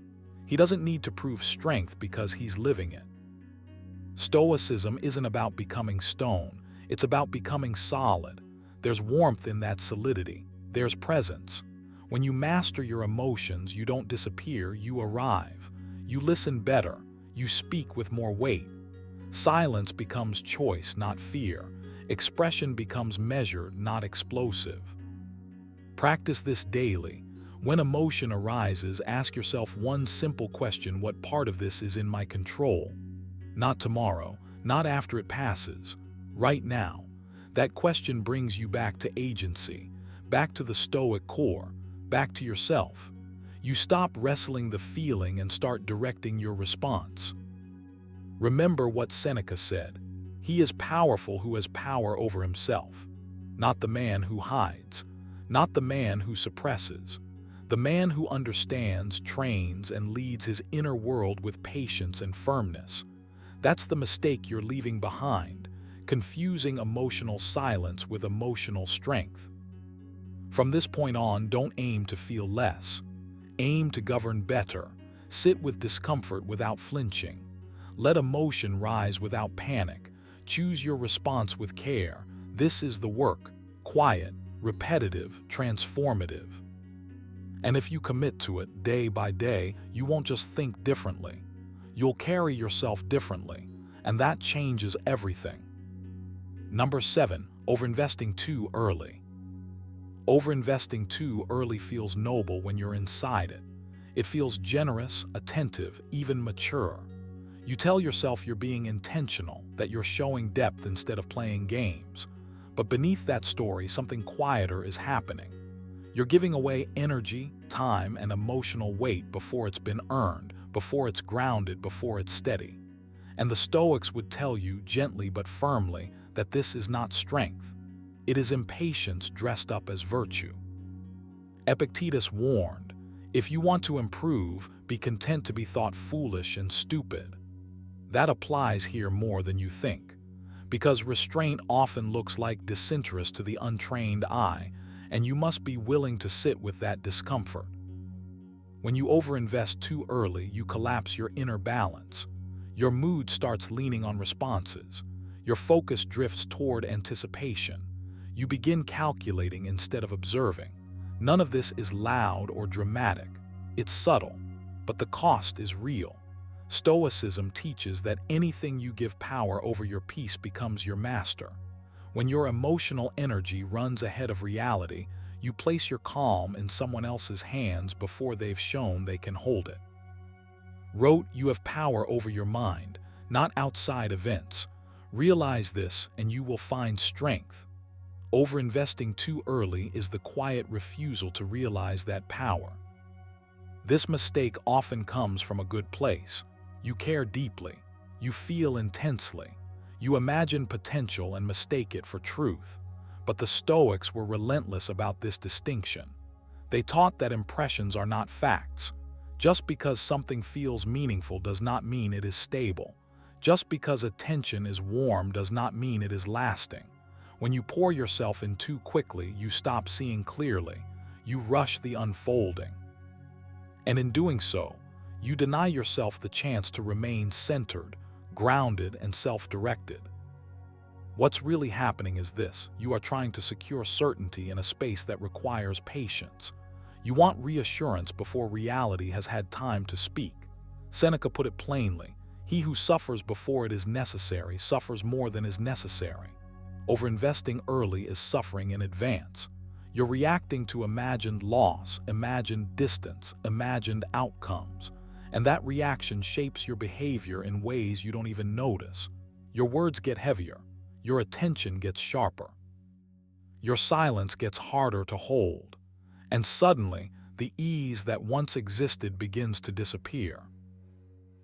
He doesn't need to prove strength because he's living it. Stoicism isn't about becoming stone, it's about becoming solid. There's warmth in that solidity. There's presence. When you master your emotions, you don't disappear, you arrive. You listen better. You speak with more weight. Silence becomes choice, not fear. Expression becomes measured, not explosive. Practice this daily. When emotion arises, ask yourself one simple question: what part of this is in my control? Not tomorrow, not after it passes. Right now. That question brings you back to agency, back to the Stoic core, back to yourself. You stop wrestling the feeling and start directing your response. Remember what Seneca said: "He is powerful who has power over himself." Not the man who hides, not the man who suppresses, the man who understands, trains, and leads his inner world with patience and firmness. That's the mistake you're leaving behind, confusing emotional silence with emotional strength. From this point on, don't aim to feel less. Aim to govern better. Sit with discomfort without flinching. Let emotion rise without panic. Choose your response with care. This is the work: quiet, repetitive, transformative. And if you commit to it day by day, you won't just think differently. You'll carry yourself differently, and that changes everything. Number 7, overinvesting too early. Overinvesting too early feels noble when you're inside it. It feels generous, attentive, even mature. You tell yourself you're being intentional, that you're showing depth instead of playing games. But beneath that story, something quieter is happening. You're giving away energy, time, and emotional weight before it's been earned, before it's grounded, before it's steady. And the Stoics would tell you, gently but firmly, that this is not strength. It is impatience dressed up as virtue. Epictetus warned, "If you want to improve, be content to be thought foolish and stupid." That applies here more than you think, because restraint often looks like disinterest to the untrained eye, and you must be willing to sit with that discomfort. When you overinvest too early, you collapse your inner balance. Your mood starts leaning on responses. Your focus drifts toward anticipation. You begin calculating instead of observing. None of this is loud or dramatic. It's subtle, but the cost is real. Stoicism teaches that anything you give power over your peace becomes your master. When your emotional energy runs ahead of reality, You place your calm in someone else's hands before they've shown they can hold it. Wrote, you have power over your mind, not outside events. Realize this and you will find strength. Overinvesting too early is the quiet refusal to realize that power. This mistake often comes from a good place. You care deeply. You feel intensely. You imagine potential and mistake it for truth. But the Stoics were relentless about this distinction. They taught that impressions are not facts. Just because something feels meaningful does not mean it is stable. Just because attention is warm does not mean it is lasting. When you pour yourself in too quickly, you stop seeing clearly. You rush the unfolding. And in doing so, you deny yourself the chance to remain centered, grounded, and self-directed. What's really happening is this: you are trying to secure certainty in a space that requires patience. You want reassurance before reality has had time to speak. Seneca put it plainly: he who suffers before it is necessary suffers more than is necessary. Overinvesting early is suffering in advance. You're reacting to imagined loss, imagined distance, imagined outcomes, and that reaction shapes your behavior in ways you don't even notice. Your words get heavier. Your attention gets sharper. Your silence gets harder to hold. And suddenly, the ease that once existed begins to disappear.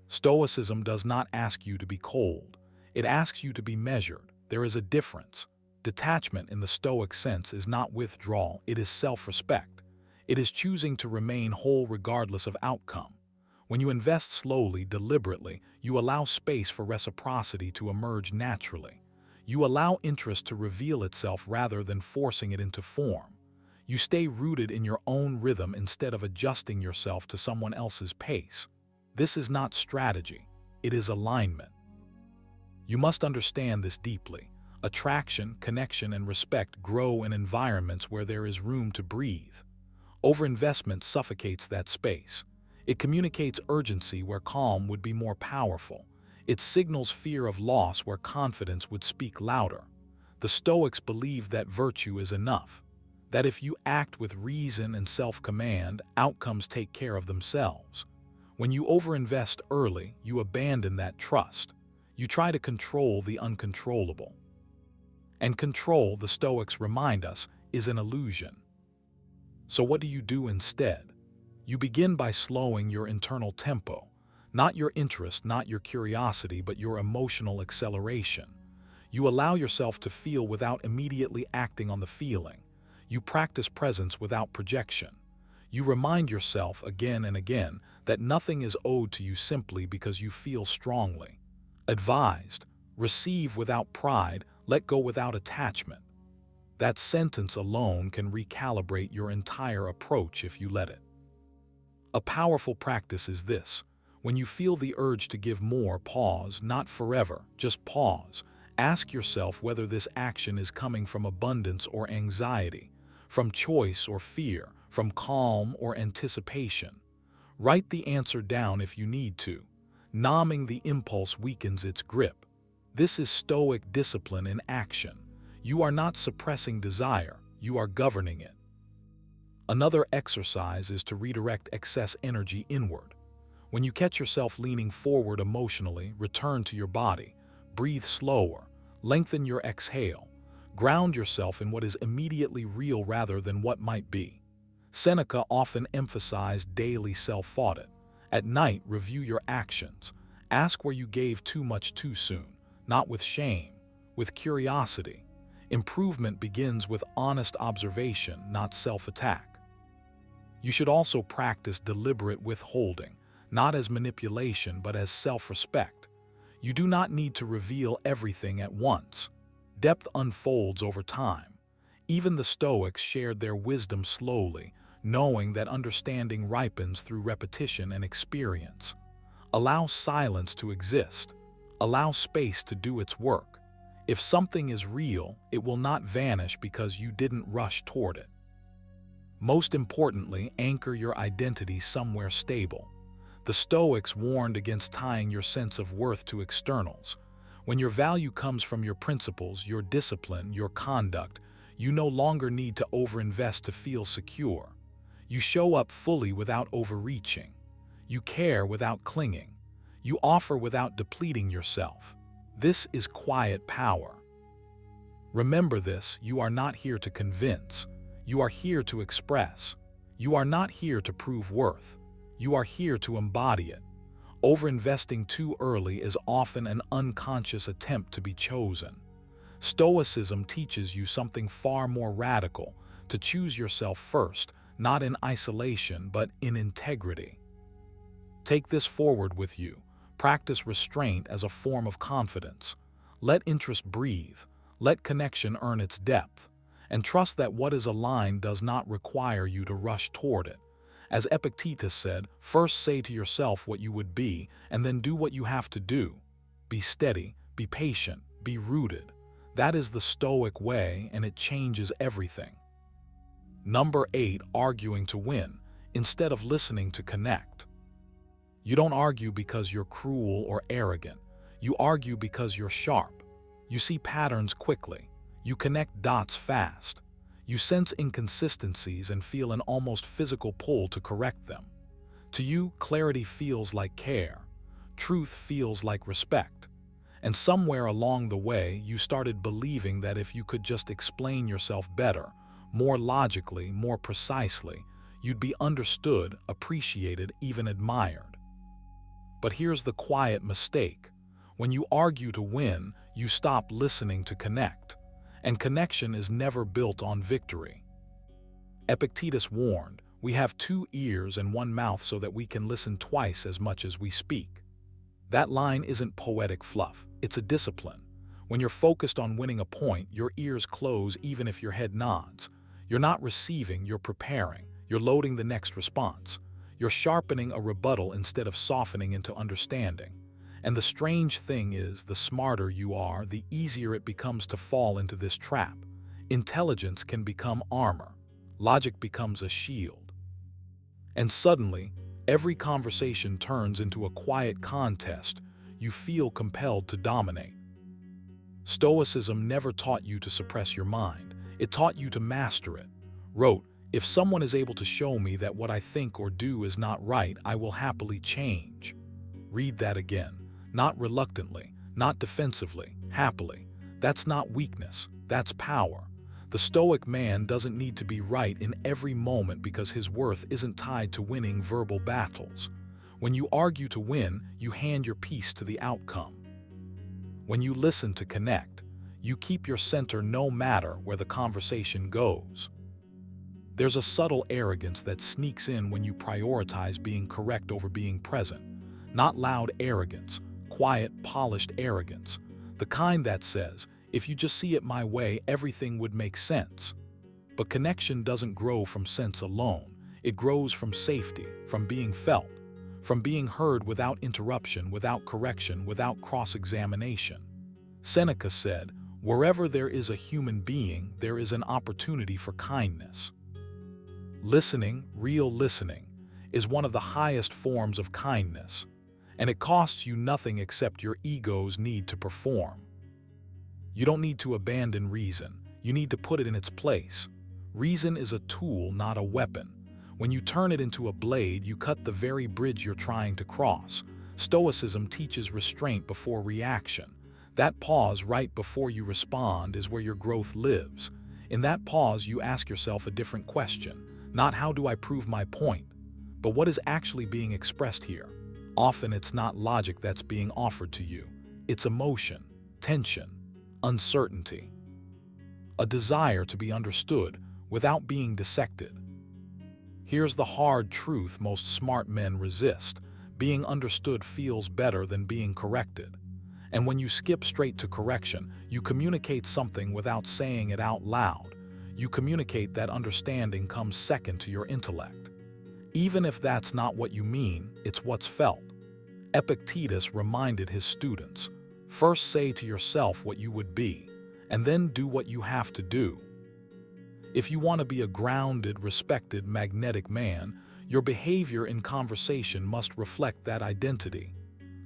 Stoicism does not ask you to be cold. It asks you to be measured. There is a difference. Detachment in the Stoic sense is not withdrawal, it is self-respect. It is choosing to remain whole regardless of outcome. When you invest slowly, deliberately, you allow space for reciprocity to emerge naturally. You allow interest to reveal itself rather than forcing it into form. You stay rooted in your own rhythm instead of adjusting yourself to someone else's pace. This is not strategy, it is alignment. You must understand this deeply. Attraction, connection, and respect grow in environments where there is room to breathe. Overinvestment suffocates that space. It communicates urgency where calm would be more powerful. It signals fear of loss where confidence would speak louder. The Stoics believed that virtue is enough, that if you act with reason and self-command, outcomes take care of themselves. When you overinvest early, you abandon that trust. You try to control the uncontrollable. And control, the Stoics remind us, is an illusion. So what do you do instead? You begin by slowing your internal tempo. Not your interest, not your curiosity, but your emotional acceleration. You allow yourself to feel without immediately acting on the feeling. You practice presence without projection. You remind yourself again and again that nothing is owed to you simply because you feel strongly. Advised, receive without pride, let go without attachment. That sentence alone can recalibrate your entire approach if you let it. A powerful practice is this: when you feel the urge to give more, pause, not forever, just pause. Ask yourself whether this action is coming from abundance or anxiety, from choice or fear, from calm or anticipation. Write the answer down if you need to. Numbing the impulse weakens its grip. This is Stoic discipline in action. You are not suppressing desire, you are governing it. Another exercise is to redirect excess energy inward. When you catch yourself leaning forward emotionally, return to your body. Breathe slower. Lengthen your exhale. Ground yourself in what is immediately real rather than what might be. Seneca often emphasized daily self-audit. At night, review your actions. Ask where you gave too much too soon, not with shame, with curiosity. Improvement begins with honest observation, not self-attack. You should also practice deliberate withholding, not as manipulation but as self-respect. You do not need to reveal everything at once. Depth unfolds over time. Even the Stoics shared their wisdom slowly, knowing that understanding ripens through repetition and experience. Allow silence to exist. Allow space to do its work. If something is real, it will not vanish because you didn't rush toward it. Most importantly, anchor your identity somewhere stable. The Stoics warned against tying your sense of worth to externals. When your value comes from your principles, your discipline, your conduct, You no longer need to overinvest to feel secure. You show up fully without overreaching. You care without clinging. You offer without depleting yourself. This is quiet power. Remember this: you are not here to convince. You are here to express. You are not here to prove worth. You are here to embody it. Overinvesting too early is often an unconscious attempt to be chosen. Stoicism teaches you something far more radical: to choose yourself first, not in isolation but in integrity. Take this forward with you. Practice restraint as a form of confidence. Let interest breathe. Let connection earn its depth. And trust that what is aligned does not require you to rush toward it. As Epictetus said, first say to yourself what you would be, and then do what you have to do. Be steady, be patient, be rooted. That is the Stoic way, and it changes everything. Number 8, arguing to win, instead of listening to connect. You don't argue because you're cruel or arrogant. You argue because you're sharp. You see patterns quickly. You connect dots fast. You sense inconsistencies and feel an almost physical pull to correct them. To you, clarity feels like care. Truth feels like respect. And somewhere along the way, you started believing that if you could just explain yourself better, more logically, more precisely, you'd be understood, appreciated, even admired. But here's the quiet mistake. When you argue to win, you stop listening to connect. And connection is never built on victory. Epictetus warned, we have 2 ears and 1 mouth so that we can listen twice as much as we speak. That line isn't poetic fluff, it's a discipline. When you're focused on winning a point, your ears close even if your head nods. You're not receiving, you're preparing. You're loading the next response. You're sharpening a rebuttal instead of softening into understanding. And the strange thing is, the smarter you are, the easier it becomes to fall into this trap. Intelligence can become armor. Logic becomes a shield. And suddenly, every conversation turns into a quiet contest. You feel compelled to dominate. Stoicism never taught you to suppress your mind. It taught you to master it. Wrote, if someone is able to show me that what I think or do is not right, I will happily change. Read that again. Not reluctantly, not defensively, happily. That's not weakness, that's power. The Stoic man doesn't need to be right in every moment because his worth isn't tied to winning verbal battles. When you argue to win, you hand your piece to the outcome. When you listen to connect, you keep your center no matter where the conversation goes. There's a subtle arrogance that sneaks in when you prioritize being correct over being present. Not loud arrogance, quiet, polished arrogance. The kind that says, if you just see it my way, everything would make sense. But connection doesn't grow from sense alone. It grows from safety, from being felt, from being heard without interruption, without correction, without cross-examination. Seneca said, wherever there is a human being, there is an opportunity for kindness. Listening, real listening, is one of the highest forms of kindness, and it costs you nothing except your ego's need to perform. You don't need to abandon reason. You need to put it in its place. Reason is a tool, not a weapon. When you turn it into a blade, you cut the very bridge you're trying to cross. Stoicism teaches restraint before reaction. That pause right before you respond is where your growth lives. In that pause, you ask yourself a different question. Not how do I prove my point, but what is actually being expressed here? Often it's not logic that's being offered to you. It's emotion, tension, uncertainty. A desire to be understood without being dissected. Here's the hard truth most smart men resist. Being understood feels better than being corrected. And when you skip straight to correction, you communicate something without saying it out loud. You communicate that understanding comes second to your intellect. Even if that's not what you mean, it's what's felt. Epictetus reminded his students, first say to yourself what you would be, and then do what you have to do. If you want to be a grounded, respected, magnetic man, your behavior in conversation must reflect that identity.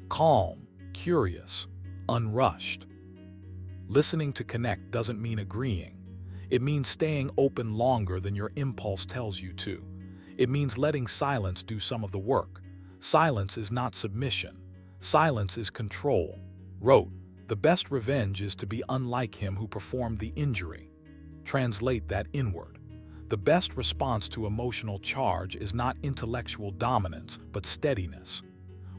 Calm, curious, unrushed. Listening to connect doesn't mean agreeing. It means staying open longer than your impulse tells you to. It means letting silence do some of the work. Silence is not submission. Silence is control. Wrote, "The best revenge is to be unlike him who performed the injury." Translate that inward. The best response to emotional charge is not intellectual dominance, but steadiness.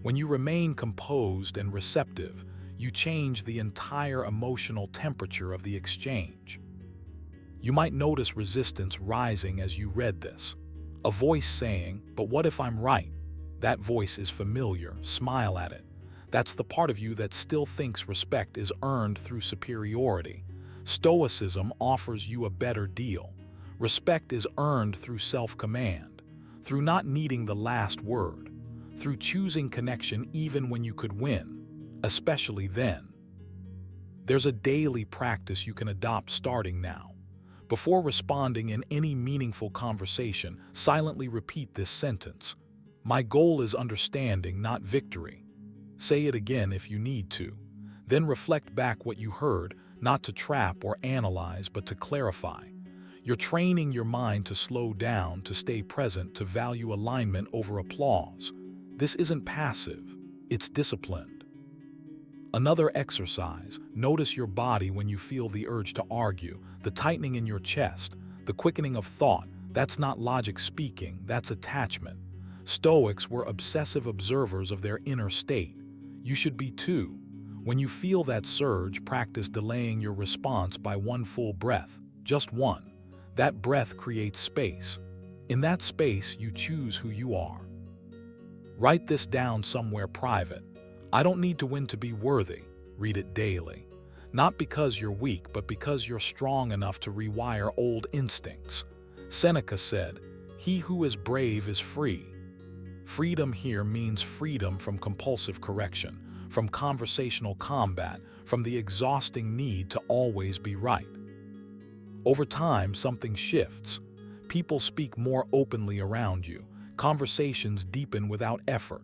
When you remain composed and receptive, you change the entire emotional temperature of the exchange. You might notice resistance rising as you read this. A voice saying, "But what if I'm right?" That voice is familiar. Smile at it. That's the part of you that still thinks respect is earned through superiority. Stoicism offers you a better deal. Respect is earned through self-command, through not needing the last word, through choosing connection even when you could win, especially then. There's a daily practice you can adopt starting now. Before responding in any meaningful conversation, silently repeat this sentence. My goal is understanding, not victory. Say it again if you need to. Then reflect back what you heard, not to trap or analyze, but to clarify. You're training your mind to slow down, to stay present, to value alignment over applause. This isn't passive, it's disciplined. Another exercise, notice your body when you feel the urge to argue, the tightening in your chest, the quickening of thought. That's not logic speaking, that's attachment. Stoics were obsessive observers of their inner state. You should be too. When you feel that surge, practice delaying your response by one full breath, just one. That breath creates space. In that space, you choose who you are. Write this down somewhere private. I don't need to win to be worthy. Read it daily. Not because you're weak, but because you're strong enough to rewire old instincts. Seneca said, "He who is brave is free." Freedom here means freedom from compulsive correction, from conversational combat, from the exhausting need to always be right. Over time, something shifts. People speak more openly around you. Conversations deepen without effort.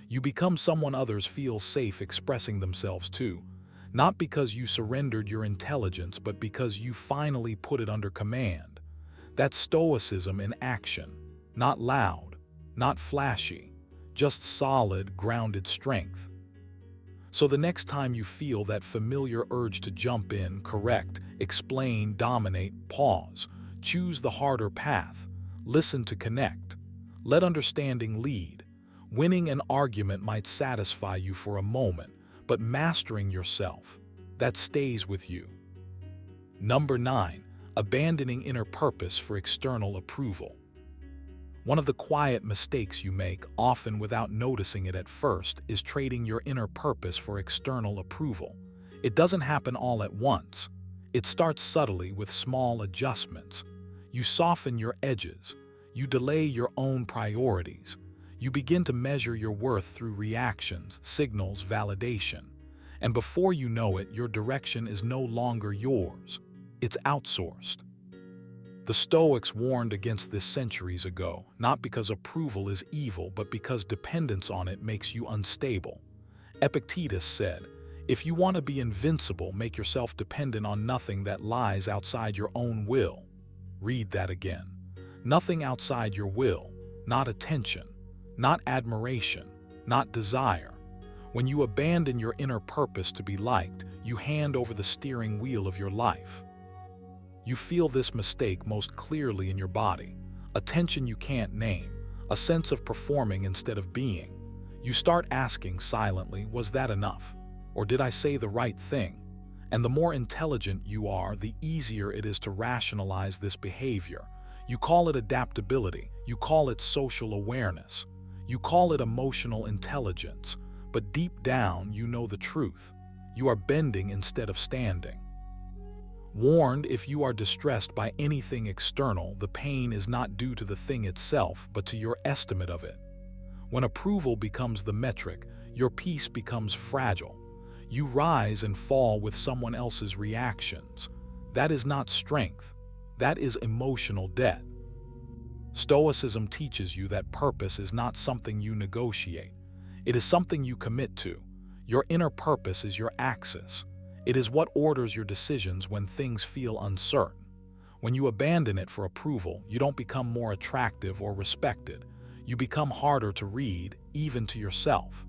You become someone others feel safe expressing themselves to, not because you surrendered your intelligence, but because you finally put it under command. That's Stoicism in action. Not loud, not flashy, just solid, grounded strength. So the next time you feel that familiar urge to jump in, correct, explain, dominate, pause. Choose the harder path. Listen to connect. Let understanding lead. Winning an argument might satisfy you for a moment, but mastering yourself, that stays with you. Number 9, abandoning inner purpose for external approval. One of the quiet mistakes you make, often without noticing it at first, is trading your inner purpose for external approval. It doesn't happen all at once. It starts subtly with small adjustments. You soften your edges. You delay your own priorities. You begin to measure your worth through reactions, signals, validation. And before you know it, your direction is no longer yours. It's outsourced. The Stoics warned against this centuries ago, not because approval is evil, but because dependence on it makes you unstable. Epictetus said, "If you want to be invincible, make yourself dependent on nothing that lies outside your own will." Read that again. Nothing outside your will, not attention, not admiration, not desire. When you abandon your inner purpose to be liked, you hand over the steering wheel of your life. You feel this mistake most clearly in your body, a tension you can't name, a sense of performing instead of being. You start asking silently, was that enough? Or did I say the right thing? And the more intelligent you are, the easier it is to rationalize this behavior. You call it adaptability, you call it social awareness, you call it emotional intelligence, but deep down you know the truth. You are bending instead of standing. Warned, if you are distressed by anything external, the pain is not due to the thing itself, but to your estimate of it. When approval becomes the metric, your peace becomes fragile. You rise and fall with someone else's reactions. That is not strength. That is emotional debt. Stoicism teaches you that purpose is not something you negotiate. It is something you commit to. Your inner purpose is your axis. It is what orders your decisions when things feel uncertain. When you abandon it for approval, you don't become more attractive or respected. You become harder to read, even to yourself.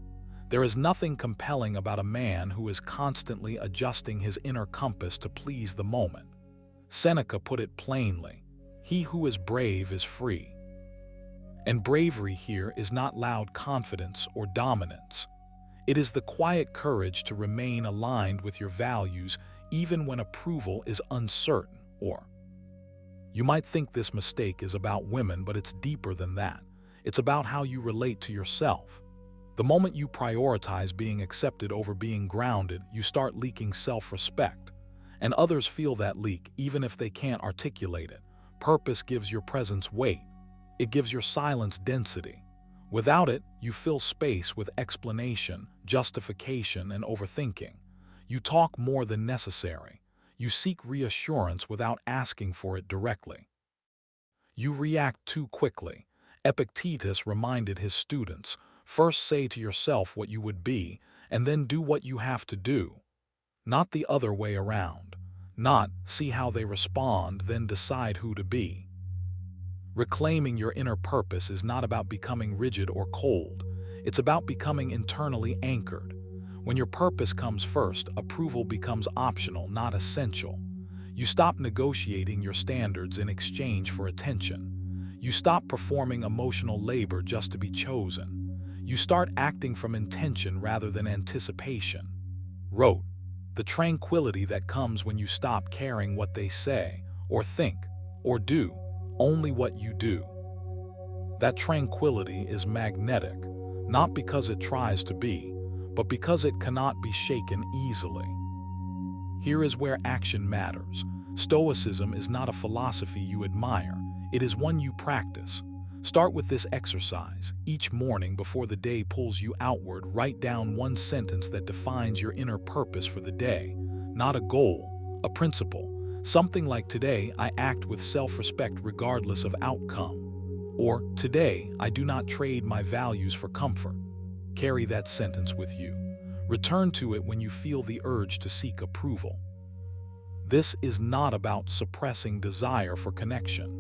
There is nothing compelling about a man who is constantly adjusting his inner compass to please the moment. Seneca put it plainly, "He who is brave is free." And bravery here is not loud confidence or dominance. It is the quiet courage to remain aligned with your values even when approval is uncertain. Or you might think this mistake is about women, but it's deeper than that. It's about how you relate to yourself. The moment you prioritize being accepted over being grounded, you start leaking self-respect. And others feel that leak even if they can't articulate it. Purpose gives your presence weight. It gives your silence density. Without it, you fill space with explanation, justification, and overthinking. You talk more than necessary. You seek reassurance without asking for it directly. You react too quickly. Epictetus reminded his students, first say to yourself what you would be, and then do what you have to do. Not the other way around. Not see how they respond, then decide who to be. Reclaiming your inner purpose is not about becoming rigid or cold. It's about becoming internally anchored. When your purpose comes first, approval becomes optional, not essential. You stop negotiating your standards in exchange for attention. You stop performing emotional labor just to be chosen. You start acting from intention rather than anticipation. Wrote, "The tranquility that comes when you stop caring what they say, or think, or do, only what you do." That tranquility is magnetic, not because it tries to be, but because it cannot be shaken easily. Here is where action matters. Stoicism is not a philosophy you admire, it is one you practice. Start with this exercise. Each morning before the day pulls you outward, write down one sentence that defines your inner purpose for the day. Not a goal, a principle. Something like, "Today I act with self-respect regardless of outcome." Or, "Today I do not trade my values for comfort." Carry that sentence with you. Return to it when you feel the urge to seek approval. This is not about suppressing desire for connection.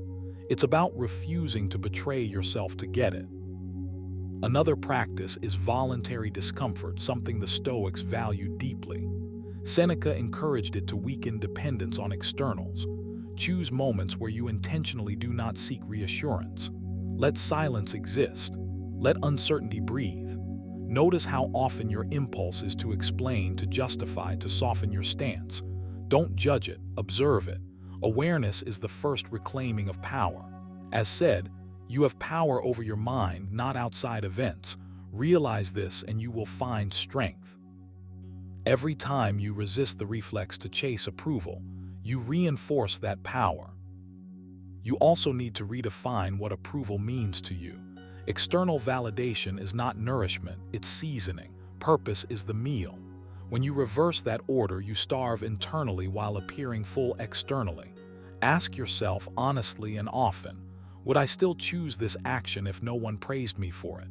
It's about refusing to betray yourself to get it. Another practice is voluntary discomfort, something the Stoics valued deeply. Seneca encouraged it to weaken dependence on externals. Choose moments where you intentionally do not seek reassurance. Let silence exist. Let uncertainty breathe. Notice how often your impulse is to explain, to justify, to soften your stance. Don't judge it, observe it. Awareness is the first reclaiming of power. As said, you have power over your mind, not outside events. Realize this and you will find strength. Every time you resist the reflex to chase approval, you reinforce that power. You also need to redefine what approval means to you. External validation is not nourishment, it's seasoning. Purpose is the meal. When you reverse that order, you starve internally while appearing full externally. Ask yourself honestly and often, would I still choose this action if no one praised me for it?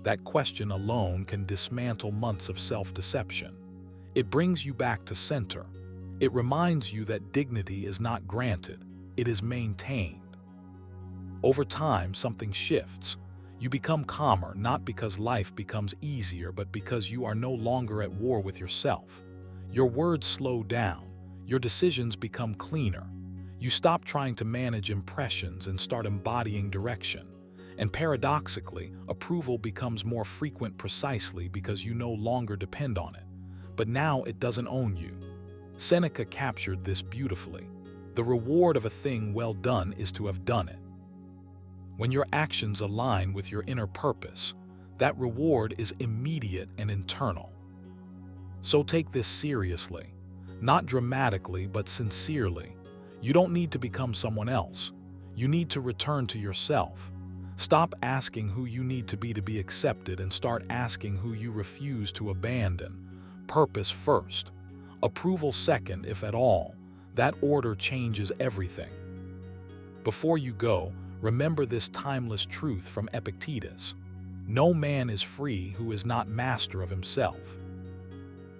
That question alone can dismantle months of self-deception. It brings you back to center. It reminds you that dignity is not granted, it is maintained. Over time, something shifts. You become calmer, not because life becomes easier, but because you are no longer at war with yourself. Your words slow down. Your decisions become cleaner. You stop trying to manage impressions and start embodying direction. And paradoxically, approval becomes more frequent precisely because you no longer depend on it. But now it doesn't own you. Seneca captured this beautifully. The reward of a thing well done is to have done it. When your actions align with your inner purpose, that reward is immediate and internal. So take this seriously, not dramatically but sincerely. You don't need to become someone else. You need to return to yourself. Stop asking who you need to be accepted and start asking who you refuse to abandon. Purpose first, approval second, if at all. That order changes everything. Before you go, remember this timeless truth from Epictetus. No man is free who is not master of himself.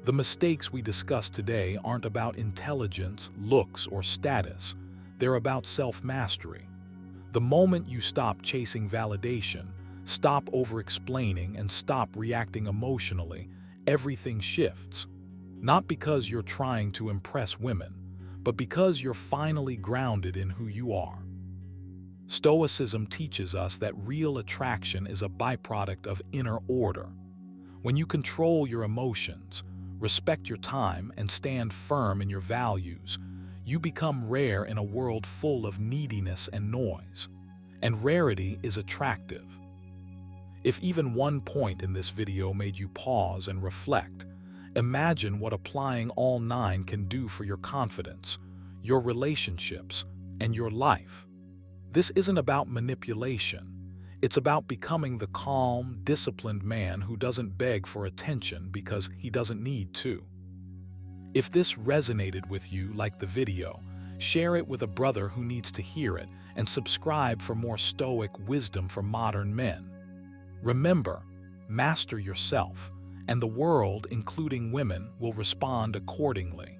The mistakes we discuss today aren't about intelligence, looks, or status. They're about self-mastery. The moment you stop chasing validation, stop over-explaining, and stop reacting emotionally, everything shifts. Not because you're trying to impress women, but because you're finally grounded in who you are. Stoicism teaches us that real attraction is a byproduct of inner order. When you control your emotions, respect your time, and stand firm in your values, you become rare in a world full of neediness and noise. And rarity is attractive. If even one point in this video made you pause and reflect, imagine what applying all 9 can do for your confidence, your relationships, and your life. This isn't about manipulation. It's about becoming the calm, disciplined man who doesn't beg for attention because he doesn't need to. If this resonated with you like the video, share it with a brother who needs to hear it, and subscribe for more Stoic wisdom for modern men. Remember, master yourself, and the world, including women, will respond accordingly.